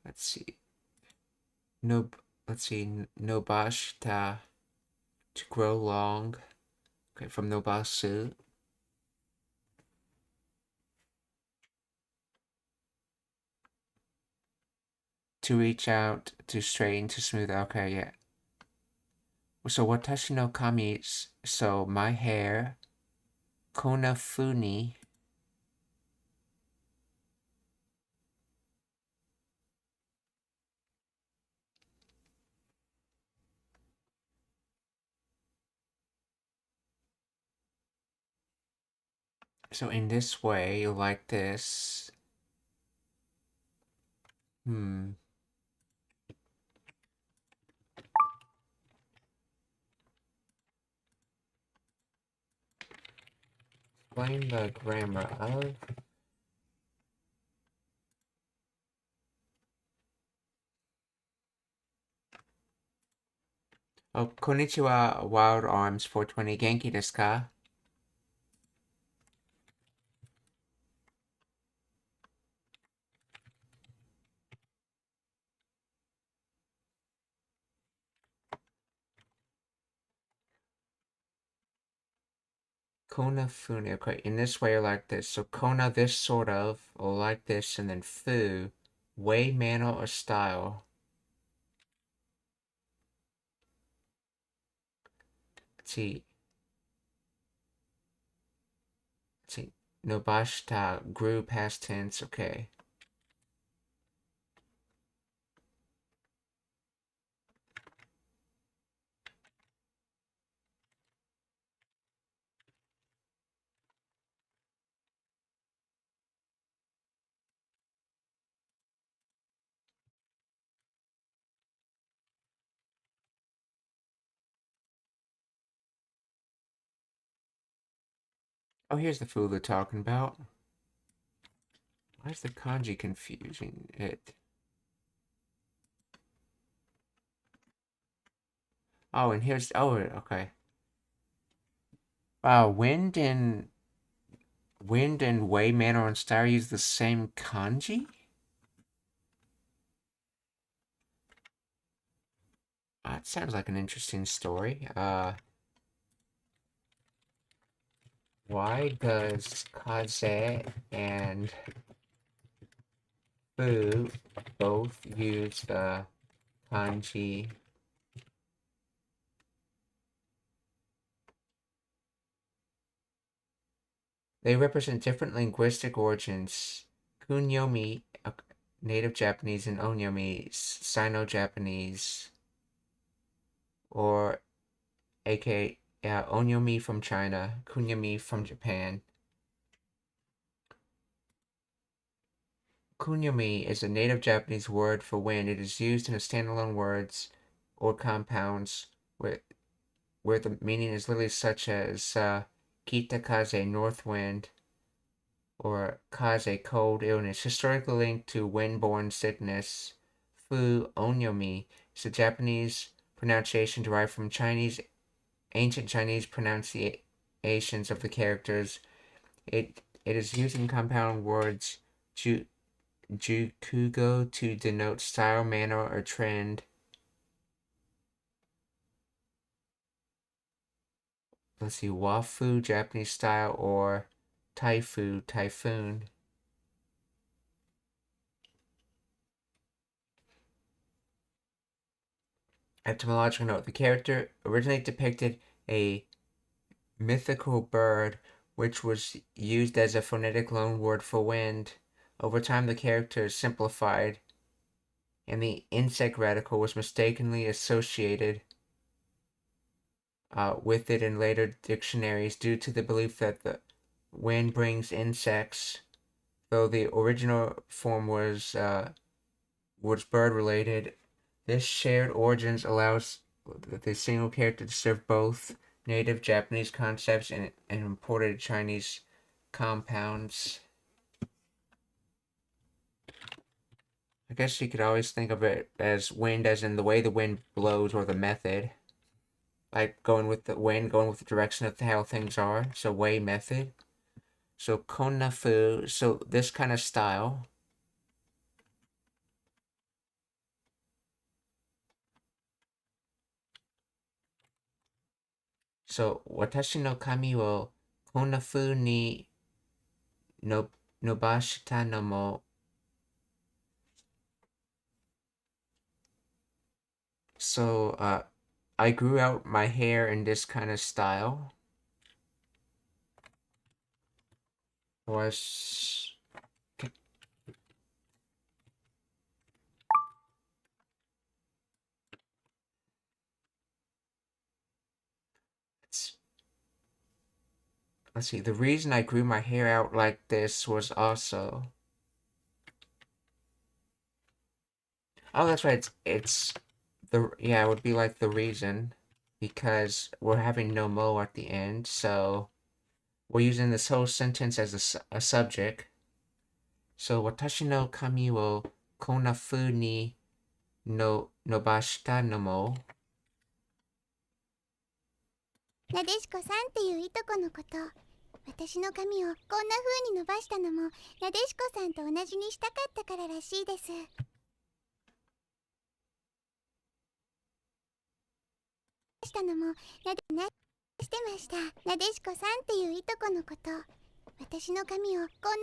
Let's see. No, let's see. Nobashita, to grow long. Okay, from nobasu. To reach out, to straighten, to smooth. Okay, yeah. So watashi no kami, so my hair. Konafuni. So in this way, like this. Explain the grammar of. Oh, konnichiwa, Wild Arms 420. Genki desu ka? Kona funi. Okay, in this way or like this. So kona, this sort of, or like this, and then fu, way, manner, or style. Let's see. Let's see. Nobashita, grew, past tense. Okay. Oh, here's the fool they're talking about. Why is the kanji confusing it? Oh, and here's, oh, okay. Wow, wind and way, manner, and style use the same kanji? That sounds like an interesting story. Why does kaze and fu both use the kanji They represent different linguistic origins. Kunyomi, native Japanese, and Onyomi, Sino-Japanese, or aka Onyomi from China, Kunyomi from Japan. Kunyomi is a native Japanese word for wind. It is used in standalone words or compounds where the meaning is literally such as kitakaze, north wind, or kaze, cold illness, historically linked to wind-borne sickness. Fu onyomi is a Japanese pronunciation derived from ancient Chinese pronunciations of the characters. It is used in compound words jukugo to denote style, manner, or trend. Let's see, wafu, Japanese style, or taifu, typhoon. Etymological note: the character originally depicted a mythical bird, which was used as a phonetic loanword for wind. Over time, the character is simplified, and the insect radical was mistakenly associated with it in later dictionaries due to the belief that the wind brings insects, though the original form was bird-related. This shared origins allows the single character to serve both native Japanese concepts and imported Chinese compounds. I guess you could always think of it as wind as in the way the wind blows or the method. Like going with the wind, going with the direction of how things are. So way method. So konnafu, so this kind of style. So watashi no kami wo konnafu ni nobashita no mo. So I grew out my hair in this kind of style. Was let's see, the reason I grew my hair out like this was also, oh, that's right, it would be like the reason, because we're having no mo at the end, so we're using this whole sentence as a subject. So watashi no kami wo konnafu ni nobashita no mo. なでしこさんっていういとこのこと。私の髪をこんな風に伸ばしたのもなでしこさんと同じにしたかったかららしいです。したのもしてました。なでしこさんっていういとこのこと。私の髪をこんな風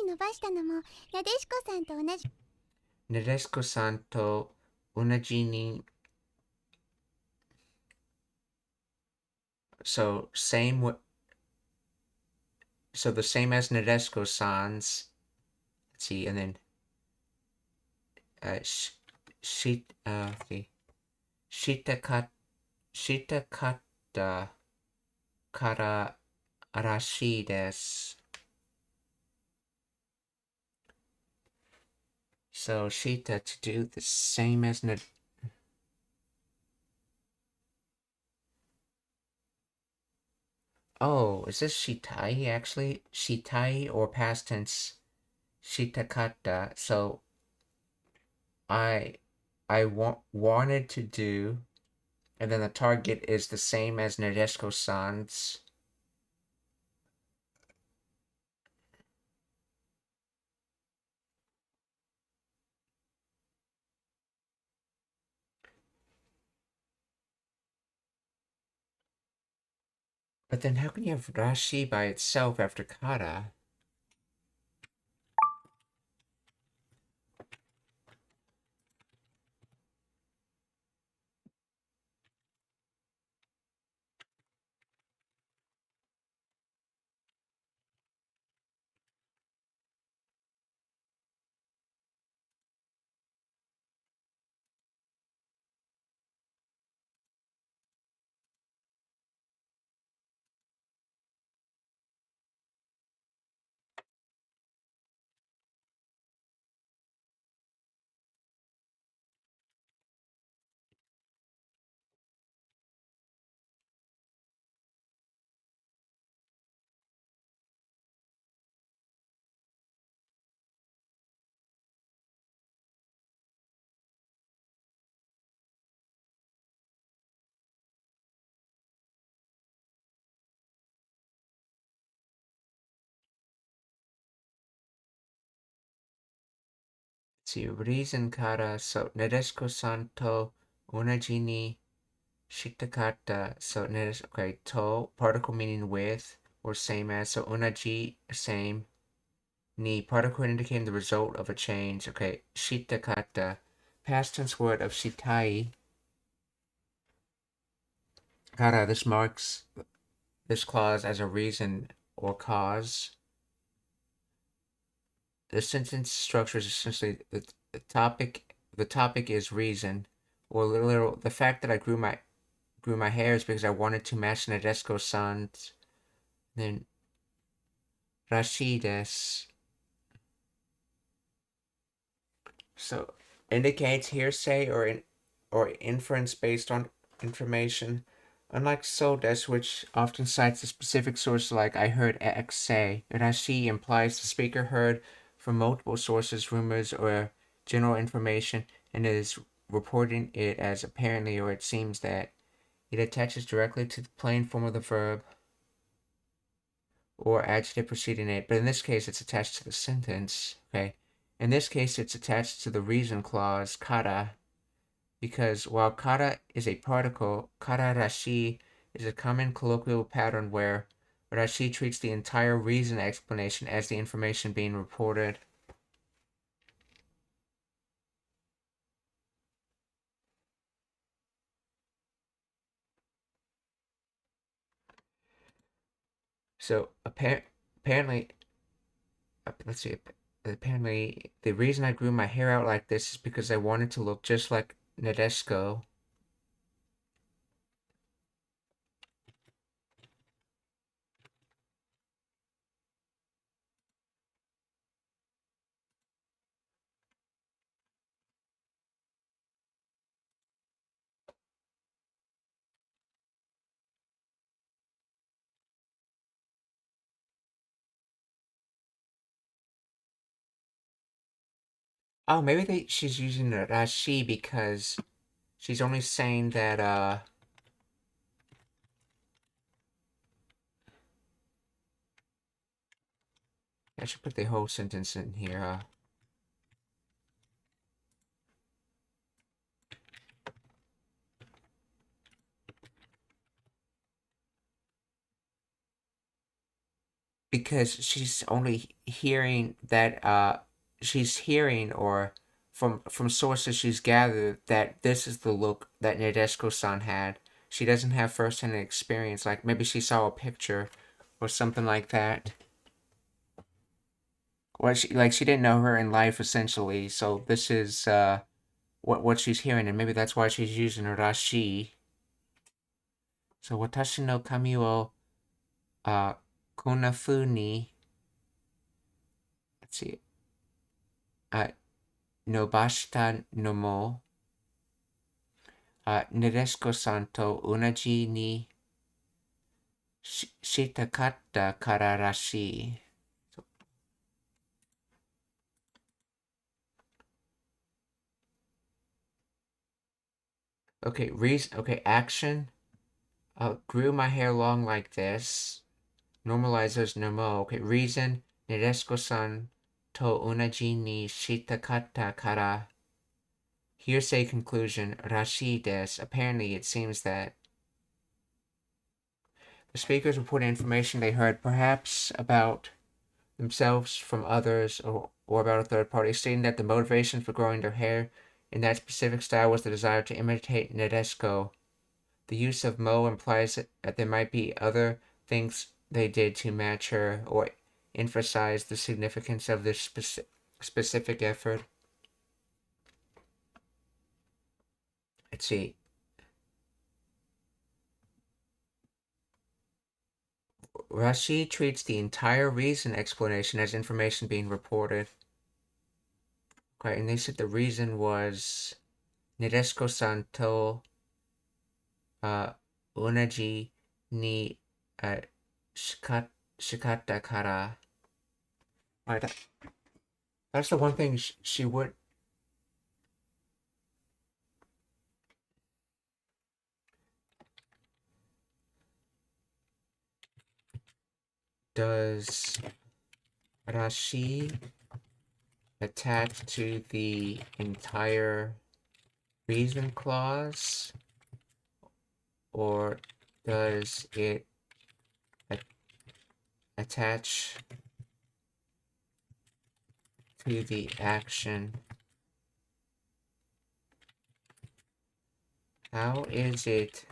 に伸ばしたのもなでしこさんと同じ。なでしこさんと同じに。So the same as Nadeshko-san's. Let's see, and then shitakata kara arashi desu. So shita to do the same as Oh, is this shitai actually? Shitai or past tense shitakata. So I wanted to do, and then the target is the same as Nadeshko-san's. But then how can you have Rashi by itself after kata? see, reason kara, so Nadeshiko-san to onaji ni shitakata, so okay, to, particle meaning with, or same as, so onaji, same, ni, particle indicating the result of a change, okay, shitakata, past tense word of shitai, kara, this marks this clause as a reason or cause. The sentence structure is essentially the topic. The topic is reason, or literal. The fact that I grew my hair is because I wanted to match Nadeshiko-san's. Then rashi desu. So indicates hearsay or inference based on information. Unlike so desu, which often cites a specific source like I heard X say, rashi implies the speaker heard from multiple sources, rumors, or general information, and is reporting it as apparently or it seems that. It attaches directly to the plain form of the verb or adjective preceding it, but in this case it's attached to the sentence, okay? In this case it's attached to the reason clause, kara, because while kara is a particle, kara rashi is a common colloquial pattern where rashi treats the entire reason explanation as the information being reported. So apparently, let's see. Apparently, the reason I grew my hair out like this is because I wanted to look just like Nadeshiko. Oh, maybe she's using the rashi because she's only saying that, I should put the whole sentence in here, because she's only hearing that, she's hearing or from sources she's gathered that this is the look that Nadeshiko-san had. She doesn't have first-hand experience, like maybe she saw a picture or something like that. Well, she didn't know her in life essentially, so this is what she's hearing, and maybe that's why she's using her rashi. So watashi no kami wo konafu ni, let's see, nobashita no mo Nadeshiko-san to onaji ni shitakata kara rashi. Okay, action. Grew my hair long like this. Normalizers no mo. Okay, reason. Nadeshiko-san to onaji ni shitakata kara. Hearsay conclusion. Rashi desu. Apparently, it seems that the speakers reported information they heard, perhaps about themselves from others or about a third party, stating that the motivation for growing their hair in that specific style was the desire to imitate Nadeshiko. The use of mo implies that there might be other things they did to match her or emphasize the significance of this specific effort. Let's see. Rashi treats the entire reason explanation as information being reported. Okay, and they said the reason was Nadeshiko-san to onaji ni shikata kara. Right, that's the one thing she would. Does rashi attach to the entire reason clause, or does it attach to the action? How is it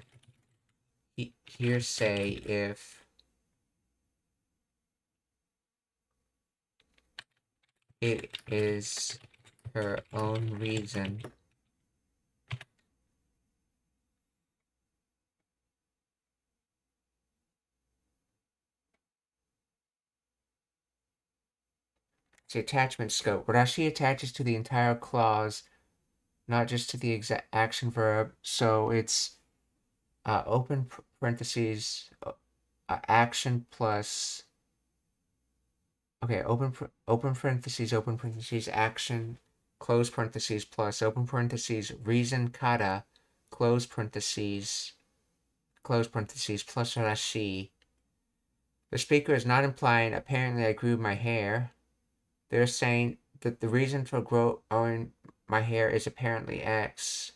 hearsay if it is her own reason? The attachment scope. Rashi attaches to the entire clause, not just to the exact action verb. So it's open parentheses action plus. Okay, open parentheses action, close parentheses plus open parentheses reason kata, close parentheses plus Rashi. The speaker is not implying apparently I grew my hair. They're saying that the reason for growing my hair is apparently X.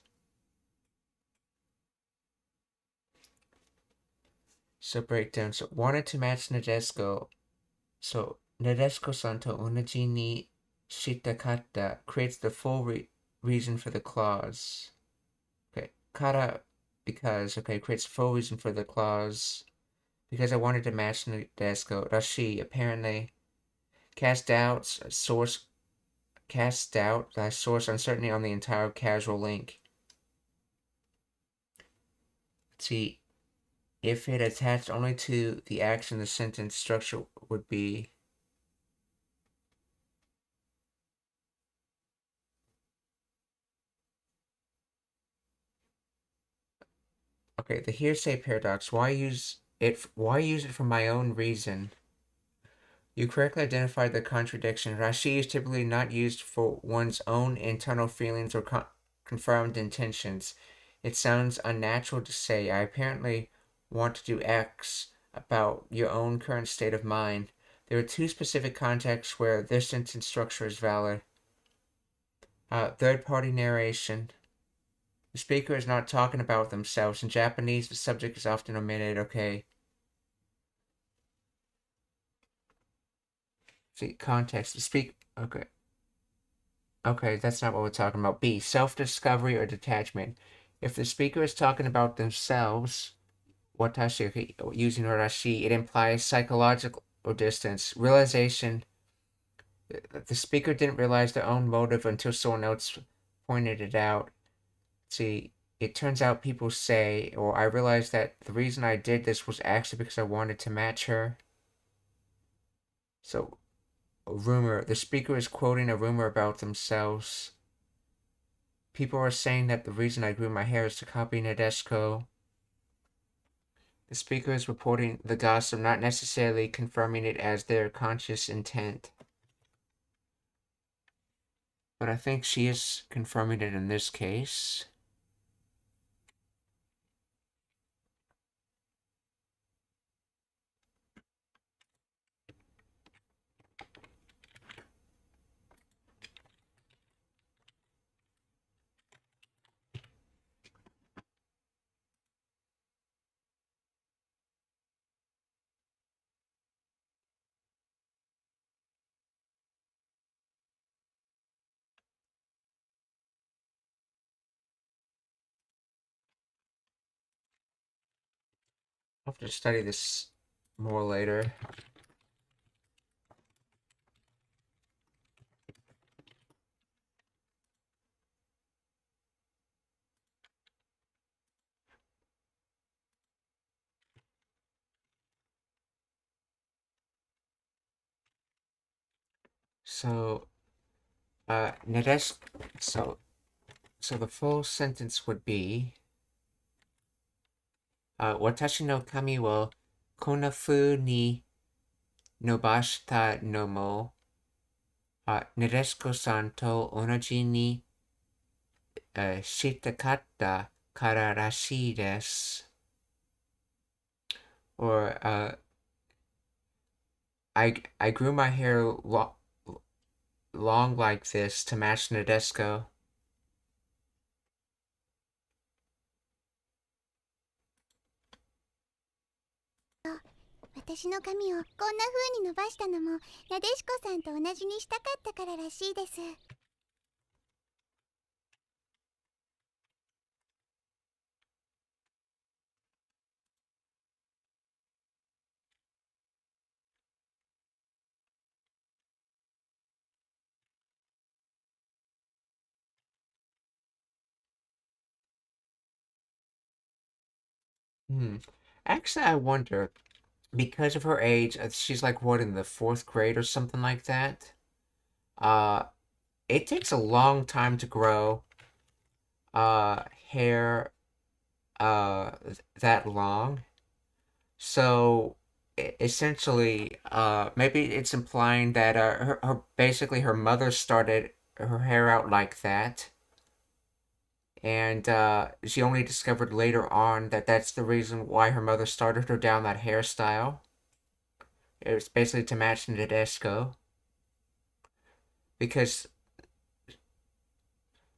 So breakdown. So wanted to match Nadeshiko. So Nadeshiko-san to onaji ni shitakata creates the full reason for the clause. Okay, kara because creates the full reason for the clause. Because I wanted to match Nadeshiko. Rashi apparently cast doubt thy source uncertainty on the entire causal link. See, if it attached only to the action, the sentence structure would be the hearsay paradox. Why use it for my own reason? You correctly identified the contradiction. Rashi is typically not used for one's own internal feelings or confirmed intentions. It sounds unnatural to say, I apparently want to do X about your own current state of mind. There are two specific contexts where this sentence structure is valid. Third-party narration. The speaker is not talking about themselves. In Japanese, the subject is often omitted. Okay. See, context. Okay, that's not what we're talking about. B, self-discovery or detachment. If the speaker is talking about themselves, watashi, using Rashi, it implies psychological distance, realization. The speaker didn't realize their own motive until someone else pointed it out. See, it turns out people say, or I realized that the reason I did this was actually because I wanted to match her. So, a rumor. The speaker is quoting a rumor about themselves. People are saying that the reason I grew my hair is to copy Nadeshiko. The speaker is reporting the gossip, not necessarily confirming it as their conscious intent. But I think she is confirming it in this case. I'll have to study this more later. So, so the full sentence would be, watashi no kami wo konna fu ni nobashita no mo, Nadeshiko-san to onaji ni shitakata kara rashi desu. Or, I grew my hair long like this to match Nadeshiko? 私の髪をこんな風に伸ばしたのもなでしこさんと同じにしたかったかららしいです。Actually, I wonder, because of her age, she's like what, in the 4th grade or something like that? It takes a long time to grow hair that long. So essentially, maybe it's implying that basically her mother started her hair out like that, and she only discovered later on that that's the reason why her mother started her down that hairstyle. It was basically to match Nadeshiko, because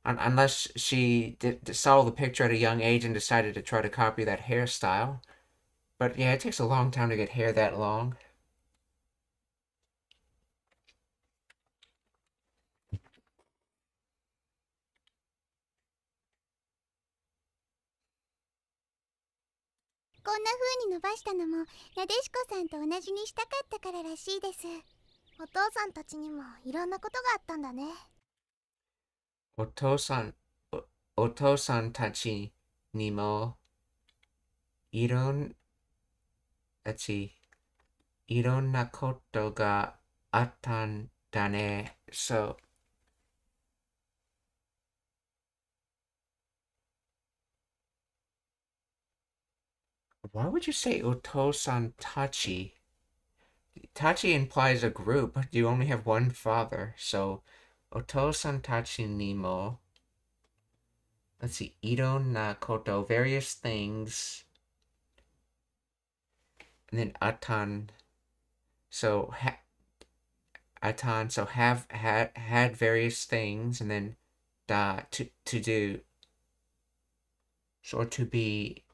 unless she saw the picture at a young age and decided to try to copy that hairstyle. But yeah, it takes a long time to get hair that long. こんな風に伸ばしたのもなでしこさんと同じにしたかったかららしいです。お父さんたちにもいろんなことがあったんだね。お父さん、お父さんたちにもいろん、いろんなことがあったんだね。So, why would you say Otosan Tachi? Tachi implies a group, but you only have one father. So, Otosan Tachi Nimo. Iro na koto, various things. And then Atan. So, Atan, so had various things, and then da, to do. So, to be.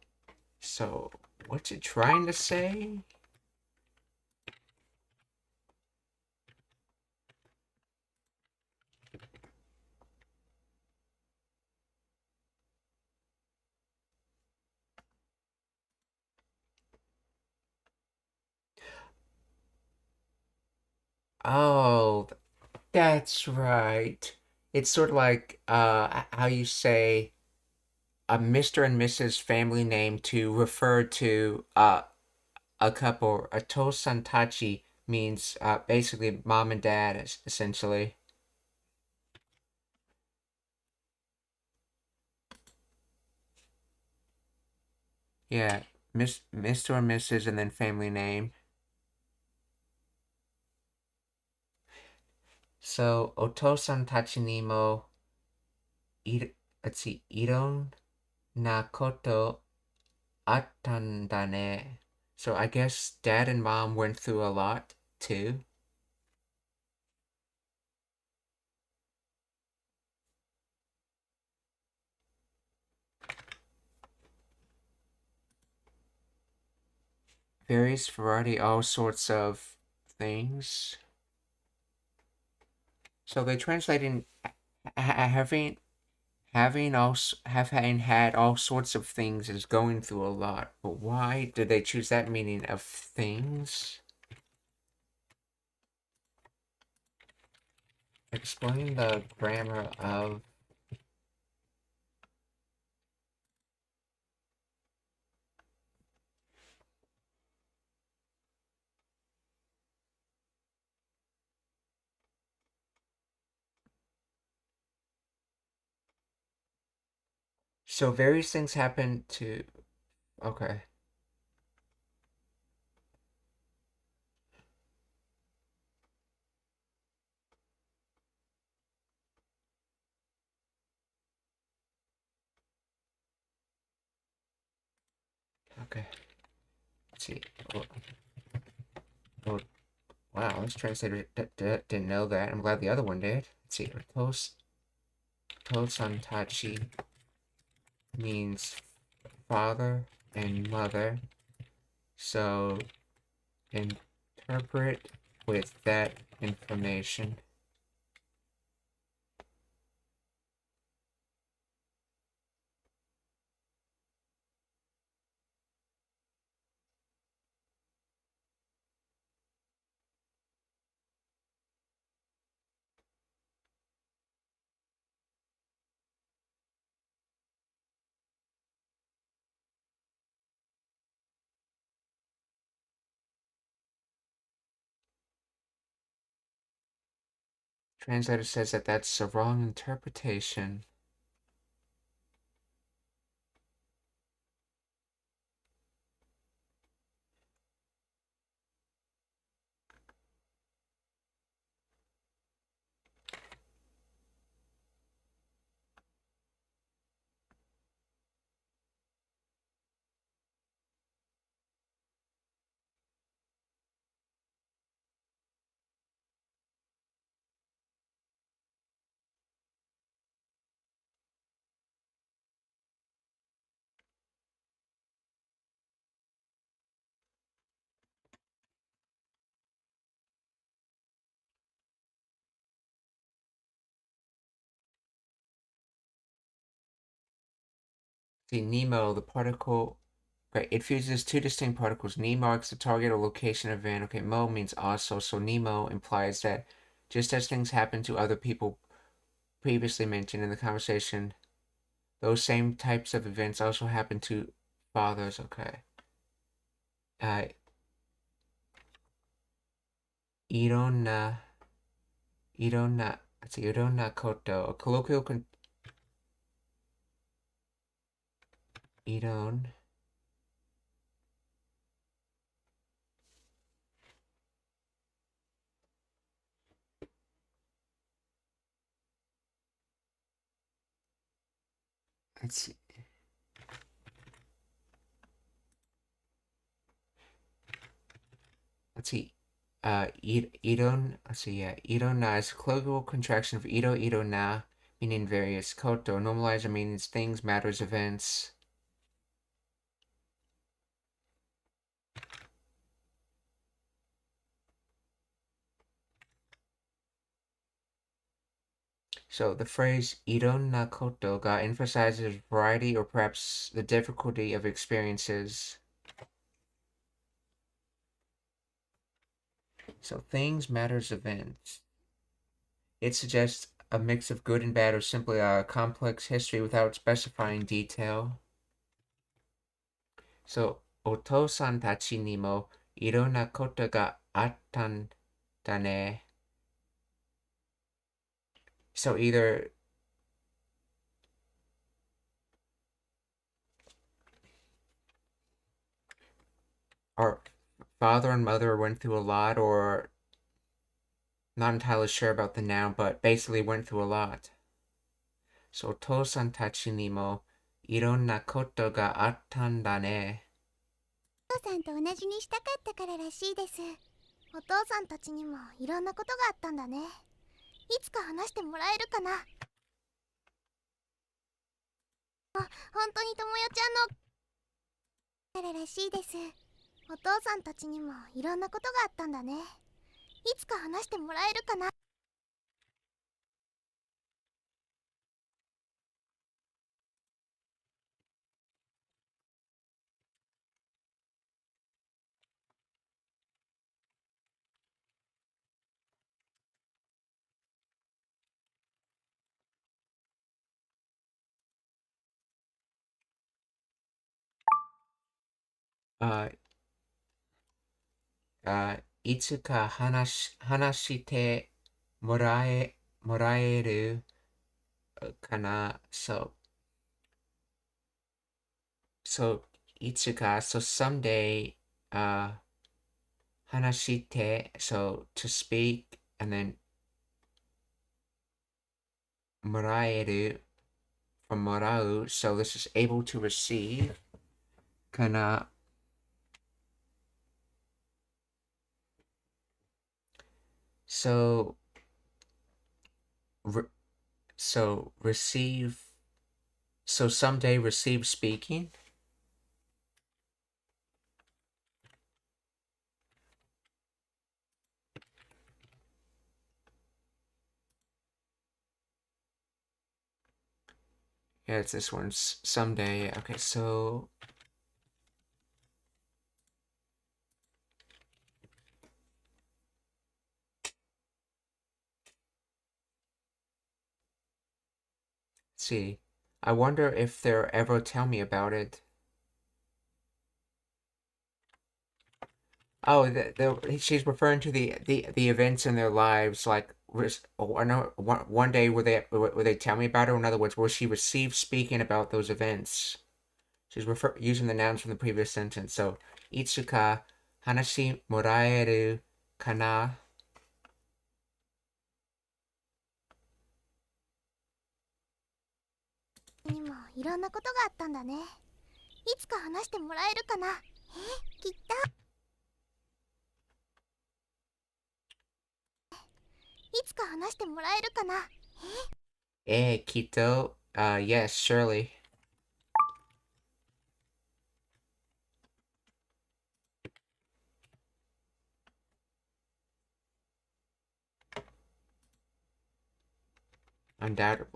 So, what's it trying to say? Oh, that's right. It's sort of like how you say a Mr. and Mrs. family name to refer to a couple. A Tosantachi means basically mom and dad, essentially. Yeah, Mr. or Mrs. and then family name. So, Otosantachi ni mo, let's see, iron na koto attan da ne. So I guess dad and mom went through a lot too. Various variety, all sorts of things. So they translated having had all sorts of things is going through a lot. But why did they choose that meaning of things? Explain the grammar of. So various things happen to. Okay. Okay. Let's see. Wow, this translator didn't know that. I'm glad the other one did. Let's see. Tosantachi means father and mother. So interpret with that information. Translator says that that's a wrong interpretation. See, Nemo, the particle. Okay, it fuses two distinct particles. Ni marks the target or location event. Okay, mo means also. So Nemo implies that just as things happen to other people previously mentioned in the conversation, those same types of events also happen to fathers. Okay. Ironna koto. A colloquial Iron. Let's see. Let's see. Iron. Let's see. Yeah, Irona is a colloquial contraction of Iro na, meaning various. Koto, normalizer means things, matters, events. So the phrase Iron na koto ga emphasizes variety or perhaps the difficulty of experiences. So things, matters, events. It suggests a mix of good and bad or simply a complex history without specifying detail. So, Oto-san tachi ni mo iron na koto ga attan da ne. So either our father and mother went through a lot, or not entirely sure about the noun, but basically went through a lot. So, Oto-san tachi ni mo iron na koto ga attan da ne. お父さんと同じにしたかったかららしいです。お父さんたちにもいろんなことがあったんだね。いつか話してもらえるかな。本当にともよちゃんのかららしいです。お父さんたちにもいろんなことがあったんだね。いつか話してもらえるかな。いつか話してもらえるかな。So いつか so someday話して so to speak and then もらえる from もらう so this is able to receive かな。So, receive. So someday receive speaking. Yeah, it's this one. Someday. Okay, so. Let's see. I wonder if they'll ever tell me about it. Oh, she's referring to the events in their lives, like I know one day will they tell me about it? Or in other words, will she receive speaking about those events? She's using the nouns from the previous sentence. So, itsuka hanashi moraeru kana. にもいろんなことがあったんだね。いつか話してもらえるかな。きっと。いつか話してもらえるかな。Kito. Yes, surely.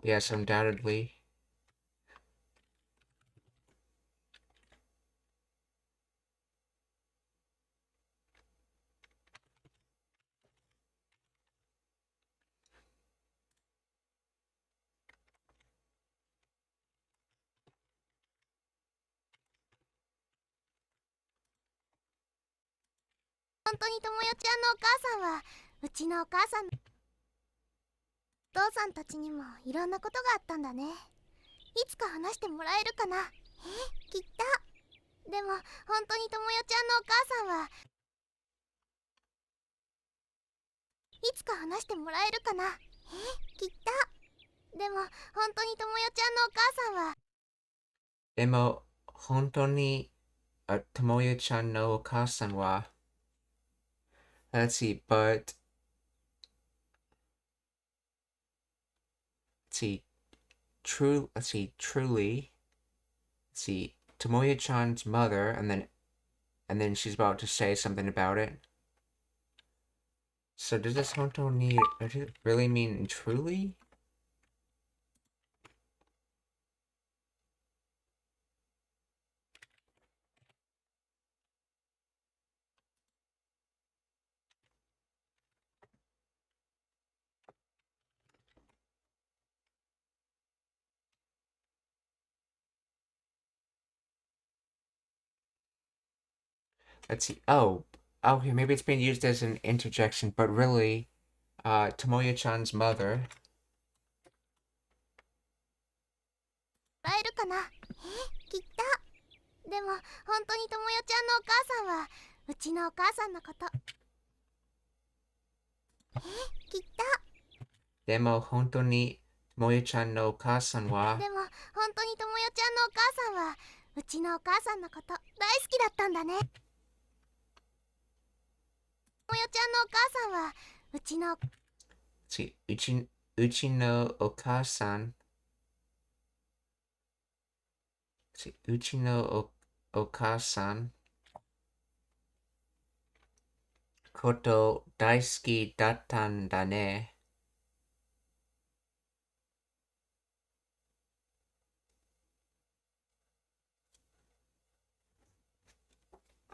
Yes, undoubtedly. Hontouにともよちゃんのお母さんはうちのお母さんのお父さんたちにもいろんなことがあったんだね。いつか話してもらえるかな。きっと。でも本当にともよちゃんのお母さんはいつか話してもらえるかな。きっと。でも本当にともよちゃんのお母さんは。でも本当にともよちゃんのお母さんは Let's see, but let's see, truly. Let's see, Tomoya-chan's mother, and then she's about to say something about it. So does this honto need? Does it really mean truly? Let's see. Oh, okay. Maybe it's being used as an interjection, but really, Tomoya-chan's mother. もらえるかな。きっと。でも本当にともよちゃんのお母さんはうちのお母さんのこと。きっと。でも本当にTomoya-chanのお母さんは。でも本当にともよちゃんのお母さんはうちのお母さんのこと大好きだったんだね。ともよちゃんのお母さんはうちの。うちのお母さん。うちのお母さんこと大好きだったんだね。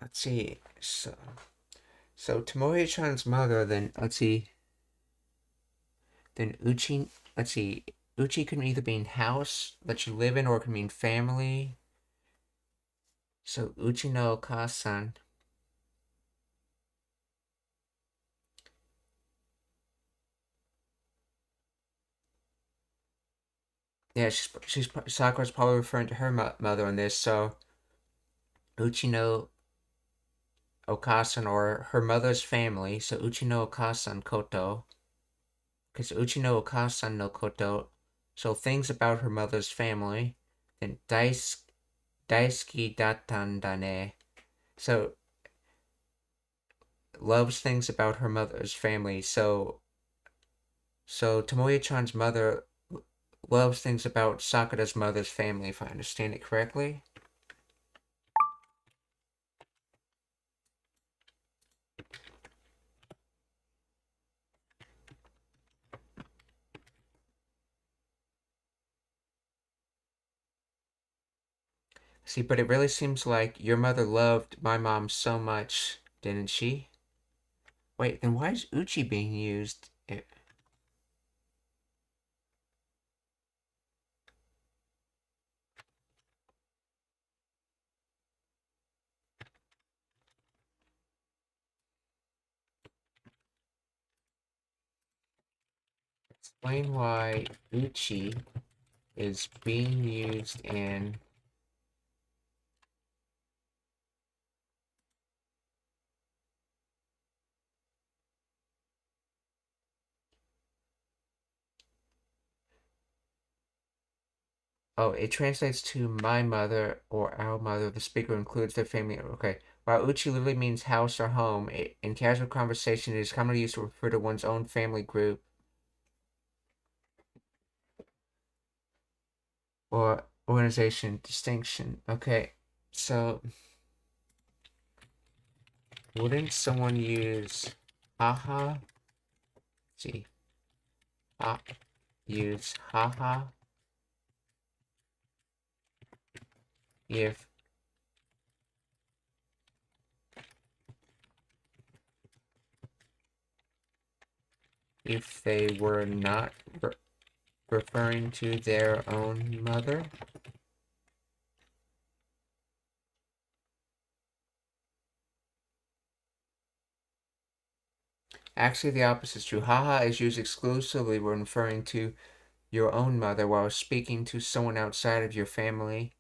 Let's see. So Tomoya-chan's mother, then let's see. Then Uchi, let's see. Uchi can either mean house that you live in or it can mean family. So Uchi no Okasan. Yeah, Sakura's probably referring to her mother in this. So Uchi no Okasan, or her mother's family. So Uchi no Okasan Koto. Because Uchi no Okasan no Koto. So things about her mother's family. Then Daisuki 大好きだったんだね. So loves things about her mother's family. So Tomoya-chan's mother loves things about Sakura's mother's family, if I understand it correctly. See, but it really seems like your mother loved my mom so much, didn't she? Wait, then why is uchi being used? Explain why uchi is being used in oh, it translates to my mother or our mother. The speaker includes their family. Okay. While uchi literally means house or home, in casual conversation it is commonly used to refer to one's own family group or organization distinction. Okay. So wouldn't someone use haha? Let's see. Use haha if they were not referring to their own mother? Actually, the opposite is true. Haha is used exclusively when referring to your own mother while speaking to someone outside of your family.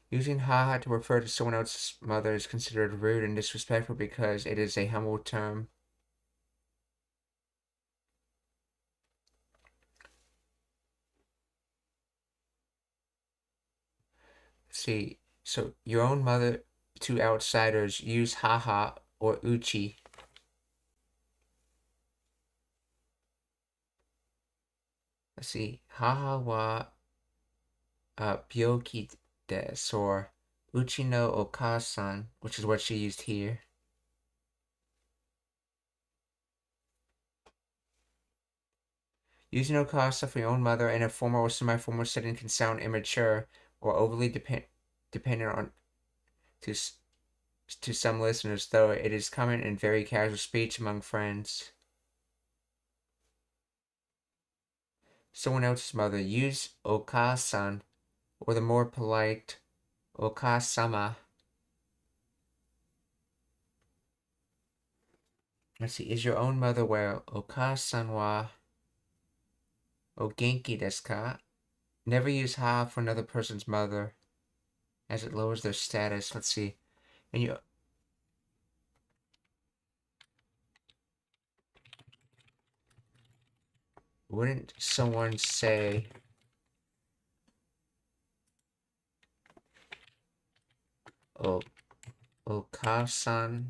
Using haha to refer to someone else's mother is considered rude and disrespectful because it is a humble term. See, so your own mother to outsiders use haha or uchi. Let's see, haha wa byoki desu, or uchi no okasan, which is what she used here. Using okasa for your own mother in a formal or semi-formal setting can sound immature or overly dependent on to some listeners, though it is common in very casual speech among friends. Someone else's mother, use okasan or the more polite okasama. Let's see, is your own mother well? Okasan wa o genki desu ka? Never use ha for another person's mother, as it lowers their status. Let's see. And you wouldn't someone say okasan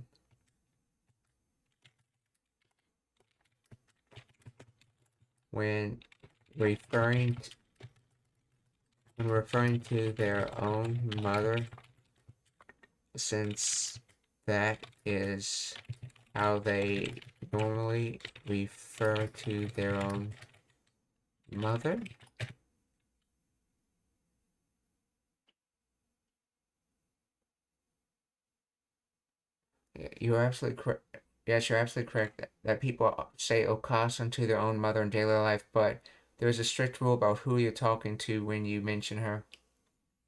when referring to their own mother, since that is how they normally refer to their own mother? You're absolutely correct. Yes, you're absolutely correct that people say okasan to their own mother in daily life, but there is a strict rule about who you're talking to when you mention her.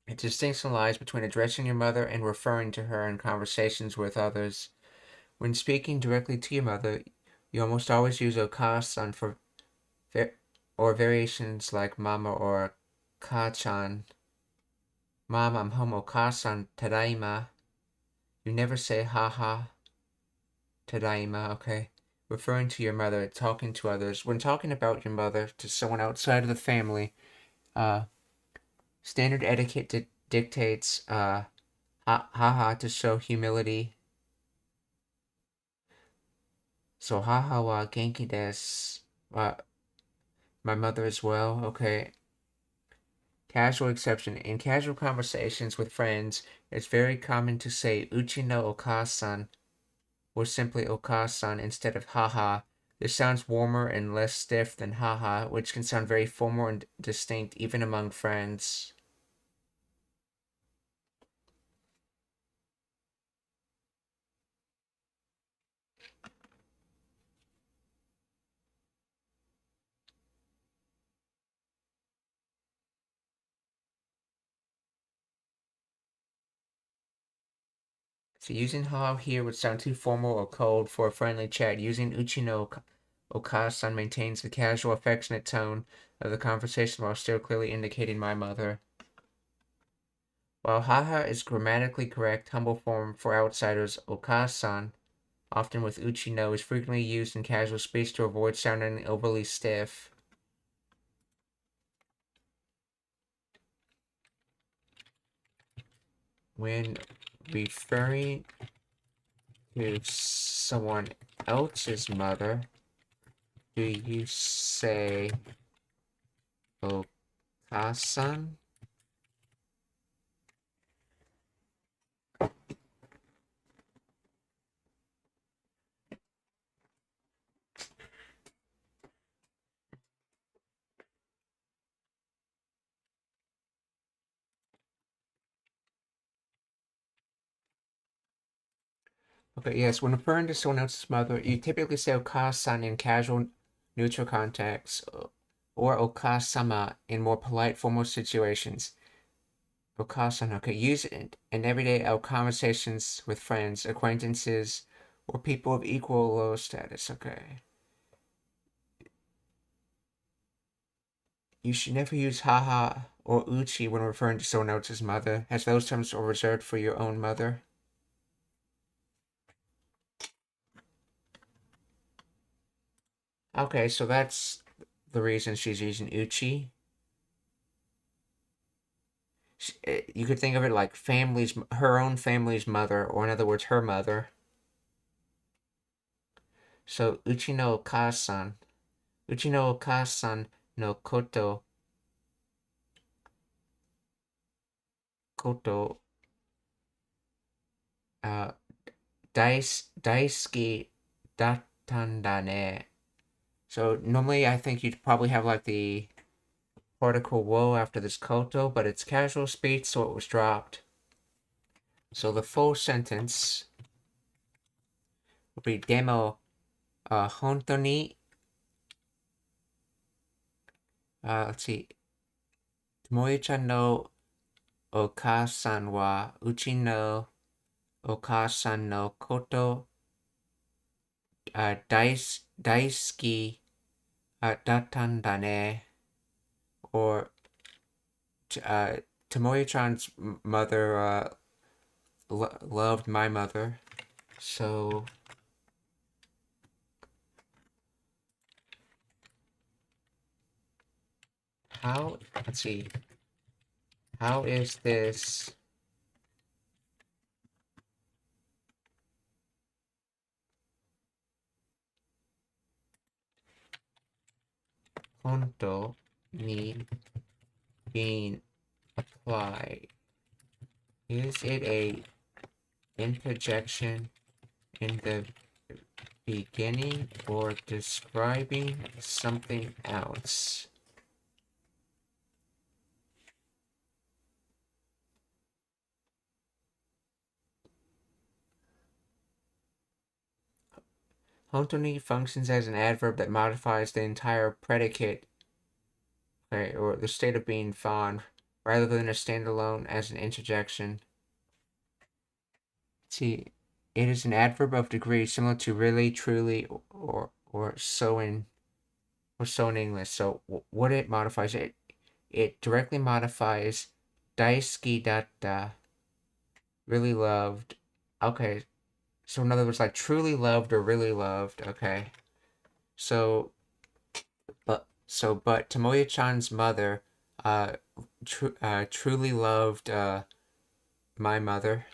A distinction lies between addressing your mother and referring to her in conversations with others. When speaking directly to your mother, you almost always use okasan or variations like mama or ka-chan. Mom, I'm home, okasan, tadaima. You never say haha, tadaima, okay? Referring to your mother, talking to others. When talking about your mother to someone outside of the family, standard etiquette dictates haha to show humility So haha wa genki desu. My mother as well. Okay. Casual exception. In casual conversations with friends, it's very common to say uchi no okasan or simply okasan instead of haha. This sounds warmer and less stiff than haha, which can sound very formal and distinct even among friends. So using haha here would sound too formal or cold for a friendly chat. Using uchi no okasan maintains the casual, affectionate tone of the conversation while still clearly indicating my mother. While haha is grammatically correct, humble form for outsiders, okasan, often with uchi no, is frequently used in casual speech to avoid sounding overly stiff. When referring to someone else's mother, do you say okasan? Okay, yes, when referring to someone else's mother, you typically say okasan in casual, neutral contexts, or okasama in more polite, formal situations. Okasan, okay, use it in everyday conversations with friends, acquaintances, or people of equal or low status, okay. You should never use haha or uchi when referring to someone else's mother, as those terms are reserved for your own mother. Okay, so that's the reason she's using uchi. You could think of it like her own family's mother, or in other words, her mother. So, uchi no okasan no koto, daisuki dattanda ne. So, normally I think you'd probably have like the particle wo after this koto, but it's casual speech, so it was dropped. So the full sentence would be demo honto ni let's see, Tomoe-chan no okasan wa uchi no okasan no koto daisuki dattanda ne. Or Tomoe-chan's mother loved my mother. So let's see, how is this honto ni being applied? Is it a interjection in the beginning or describing something else? Honto ni functions as an adverb that modifies the entire predicate, okay, or the state of being fond, rather than a standalone as an interjection. See, it is an adverb of degree similar to really, truly, or so in English. So what it modifies, it directly modifies daisuki datta, really loved. Okay, so in other words, like truly loved or really loved. Okay, so but Tomoe-chan's mother truly loved my mother.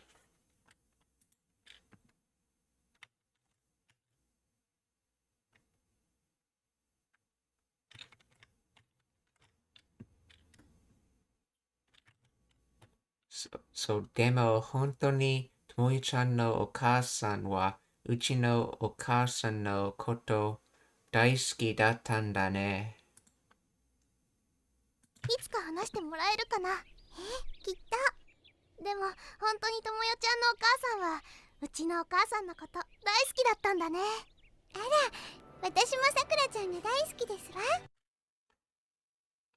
でも本当にともゆちゃんのお母さんはうちのお母さんのこと大好きだったんだね。いつか話してもらえるかな。きっと。でも本当にともよちゃんのお母さんはうちのお母さんのこと大好きだったんだね。あら、私もさくらちゃんが大好きですわ。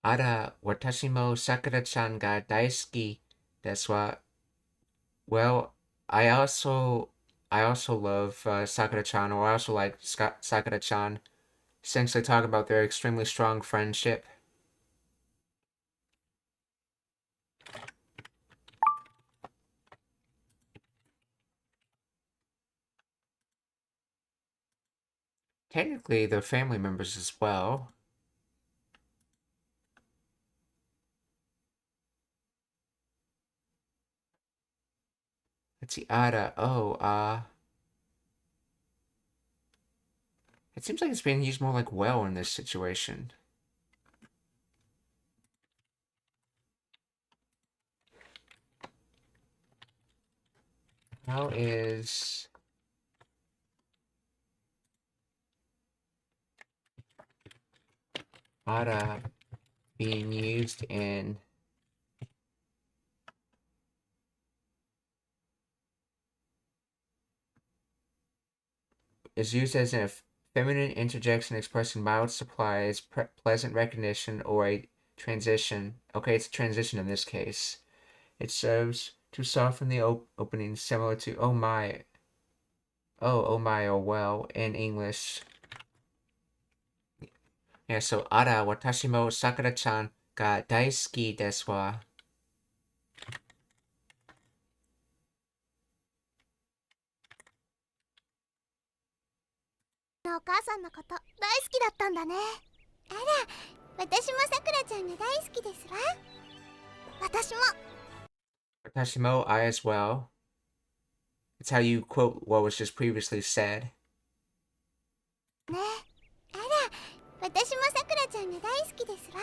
あら、私もさくらちゃんが大好きですわ。Well, I also love Sakura-chan, or I also like Sakura-chan. Essentially talking about their extremely strong friendship. Technically, they're family members as well. Let's see, Ada. Oh, it seems like it's being used more like well in this situation. How is Ada being used in is used as a feminine interjection expressing mild surprise, pleasant recognition, or a transition. Okay, it's a transition in this case. It serves to soften the opening, similar to oh my, oh well in English. Yeah, so Ara, watashi mo Sakura-chan ga daisuki desu wa. お母さんのこと大好きだったんだね。あら、私もさくらちゃんが大好きですわ。私も。Watashi mo, I as well. It's how you quote what was just previously said. ね。あら、私もさくらちゃんが大好きですわ。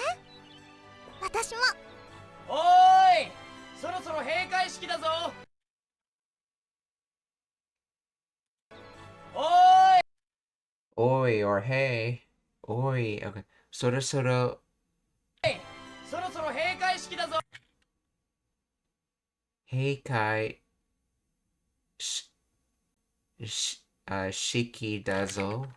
私も。おーい、そろそろ閉会式だぞ。おーい Oi or hey. Oi, okay. Soro そろそろ閉会式だぞ。 heikai shiki dazo.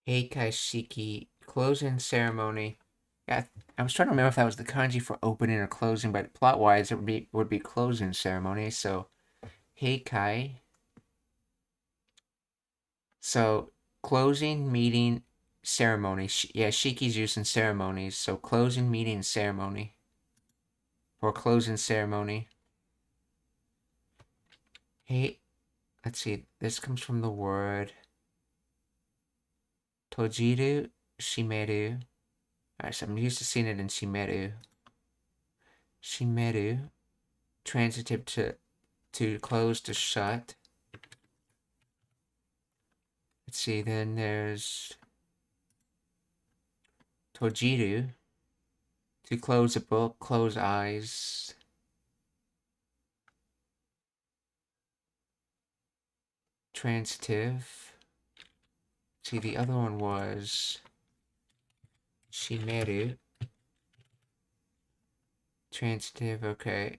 Heikai shiki closing ceremony. Yeah, I was trying to remember if that was the kanji for opening or closing, but plot-wise it would be closing ceremony. So heikai. So closing meeting ceremony. Yeah, shiki's used in ceremonies. So closing meeting ceremony or closing ceremony. Hey, let's see. This comes from the word tojiru shimeru. Alright, so I'm used to seeing it in shimeru. Shimeru, transitive to close to shut. Let's see, then there's tojiru, to close a book, close eyes. Transitive. See, the other one was shimeru. Transitive, okay.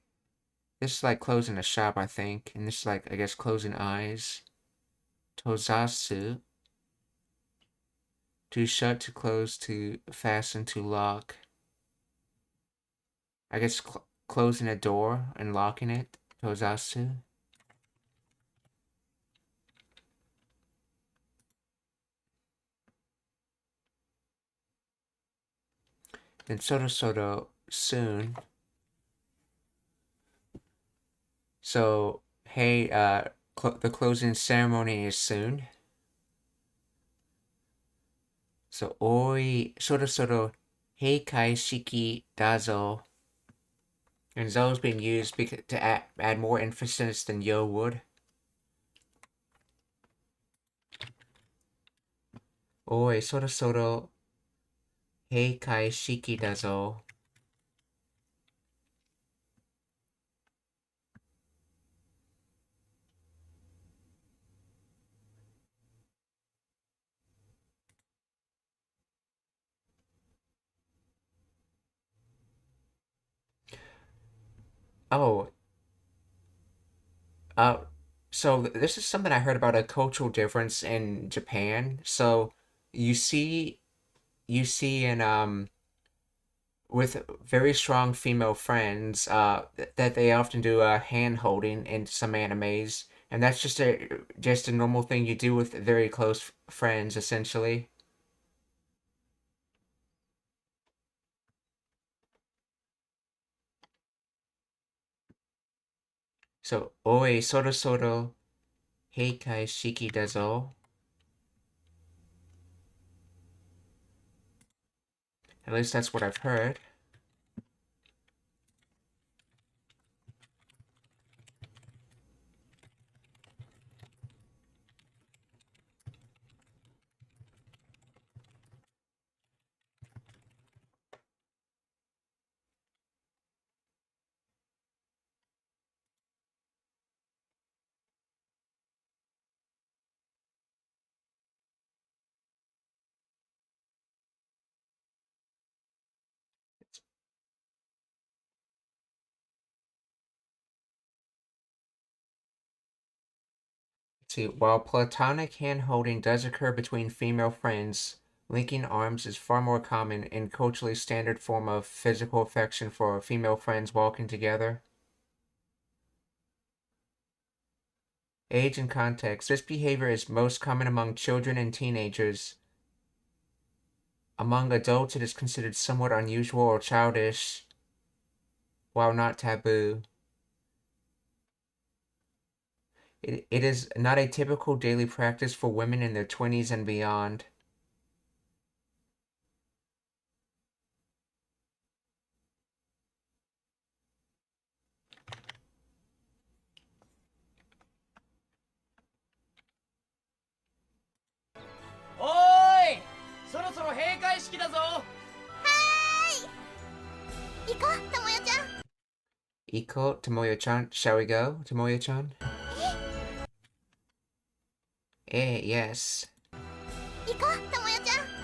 This is like closing a shop, I think. And this is like, I guess, closing eyes. Tozasu. To shut, to close, to fasten, to lock. I guess closing a door and locking it. Tozasu. Then soto soon. So, hey, the closing ceremony is soon. So, oi, soto, hey kai shiki dazo. And zo's being used to add more emphasis than yo would. おい、そろそろ閉会式だぞ。Oh, uh, so this is something I heard about a cultural difference in Japan. So you see, you see in with very strong female friends, that they often do hand holding in some animes, and that's just a normal thing you do with very close friends, essentially. So, oi, soro soro, heikai shiki da zo. At least that's what I've heard. See, while platonic hand-holding does occur between female friends, linking arms is far more common and culturally standard form of physical affection for female friends walking together. Age and context. This behavior is most common among children and teenagers. Among adults, it is considered somewhat unusual or childish, while not taboo. It is not a typical daily practice for women in their 20s and beyond. Oi! そろそろ閉会式だぞ。行こう、ともよちゃん。 Iko, Tomoyo-chan, shall we go, Tomoyo-chan? Yes. 行こう、ともよちゃん。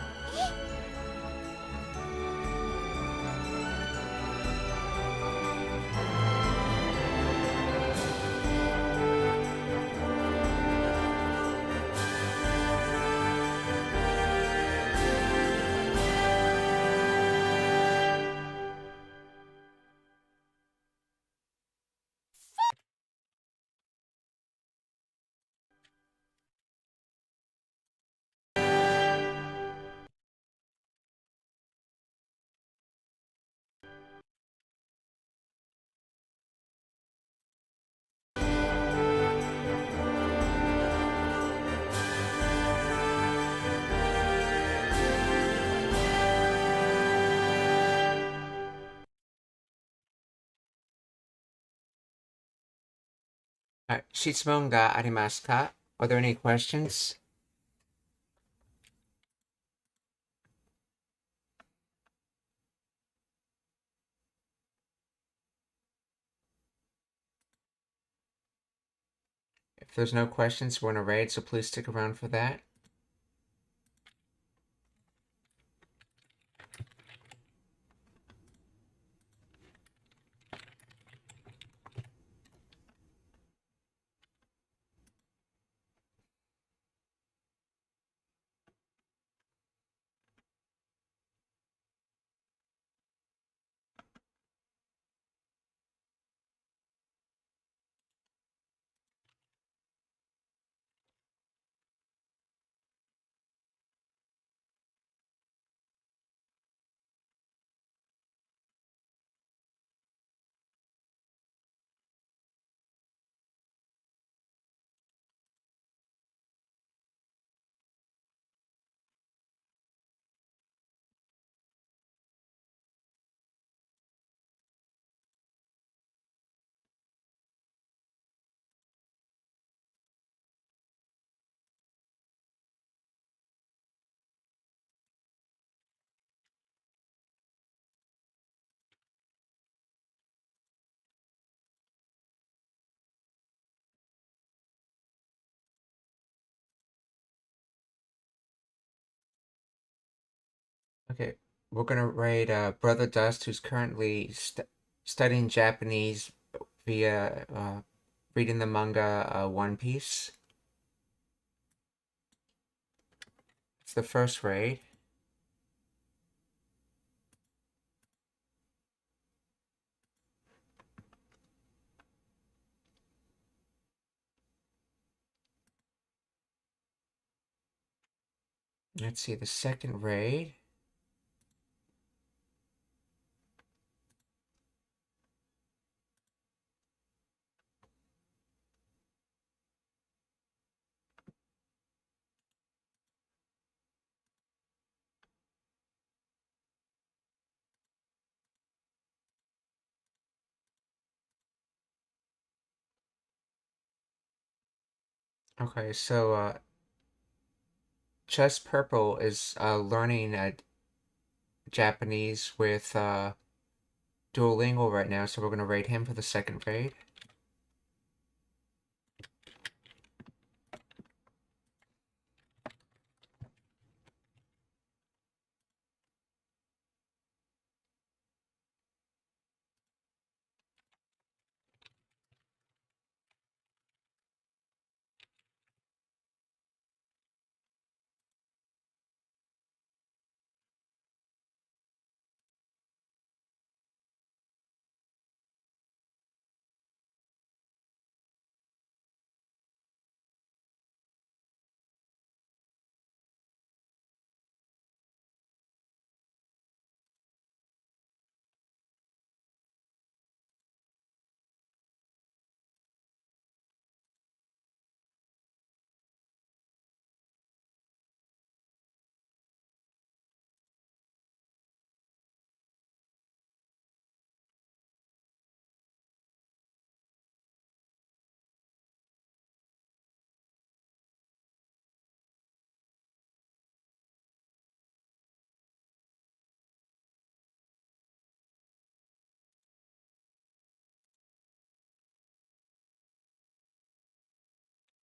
Shitsumon ga arimasu ka? Are there any questions? If there's no questions, we're in a raid, so please stick around for that. we're gonna raid Brother Dust, who's currently studying Japanese via reading the manga One Piece. It's the first raid. Let's see, the second raid. Okay, so Chess Purple is learning Japanese with Duolingo right now, so we're gonna raid him for the second raid.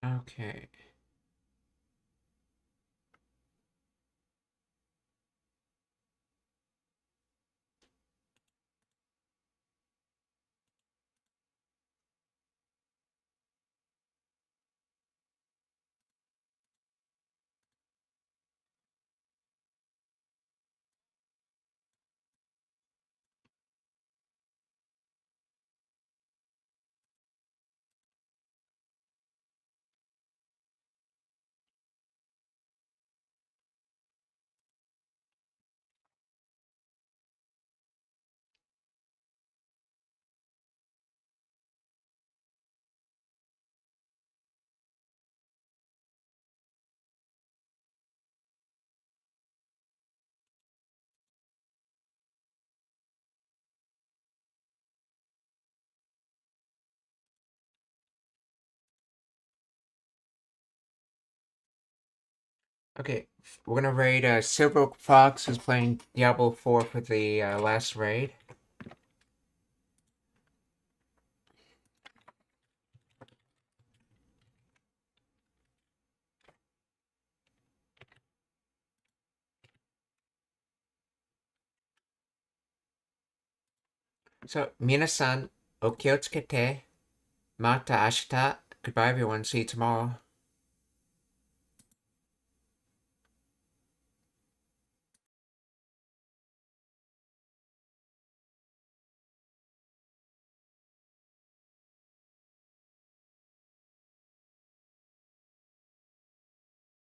Okay. Okay, we're gonna raid Silver Fox, who's playing Diablo 4 for the last raid. So, minasan, okiyotsukete. Mata ashita. Goodbye, everyone. See you tomorrow.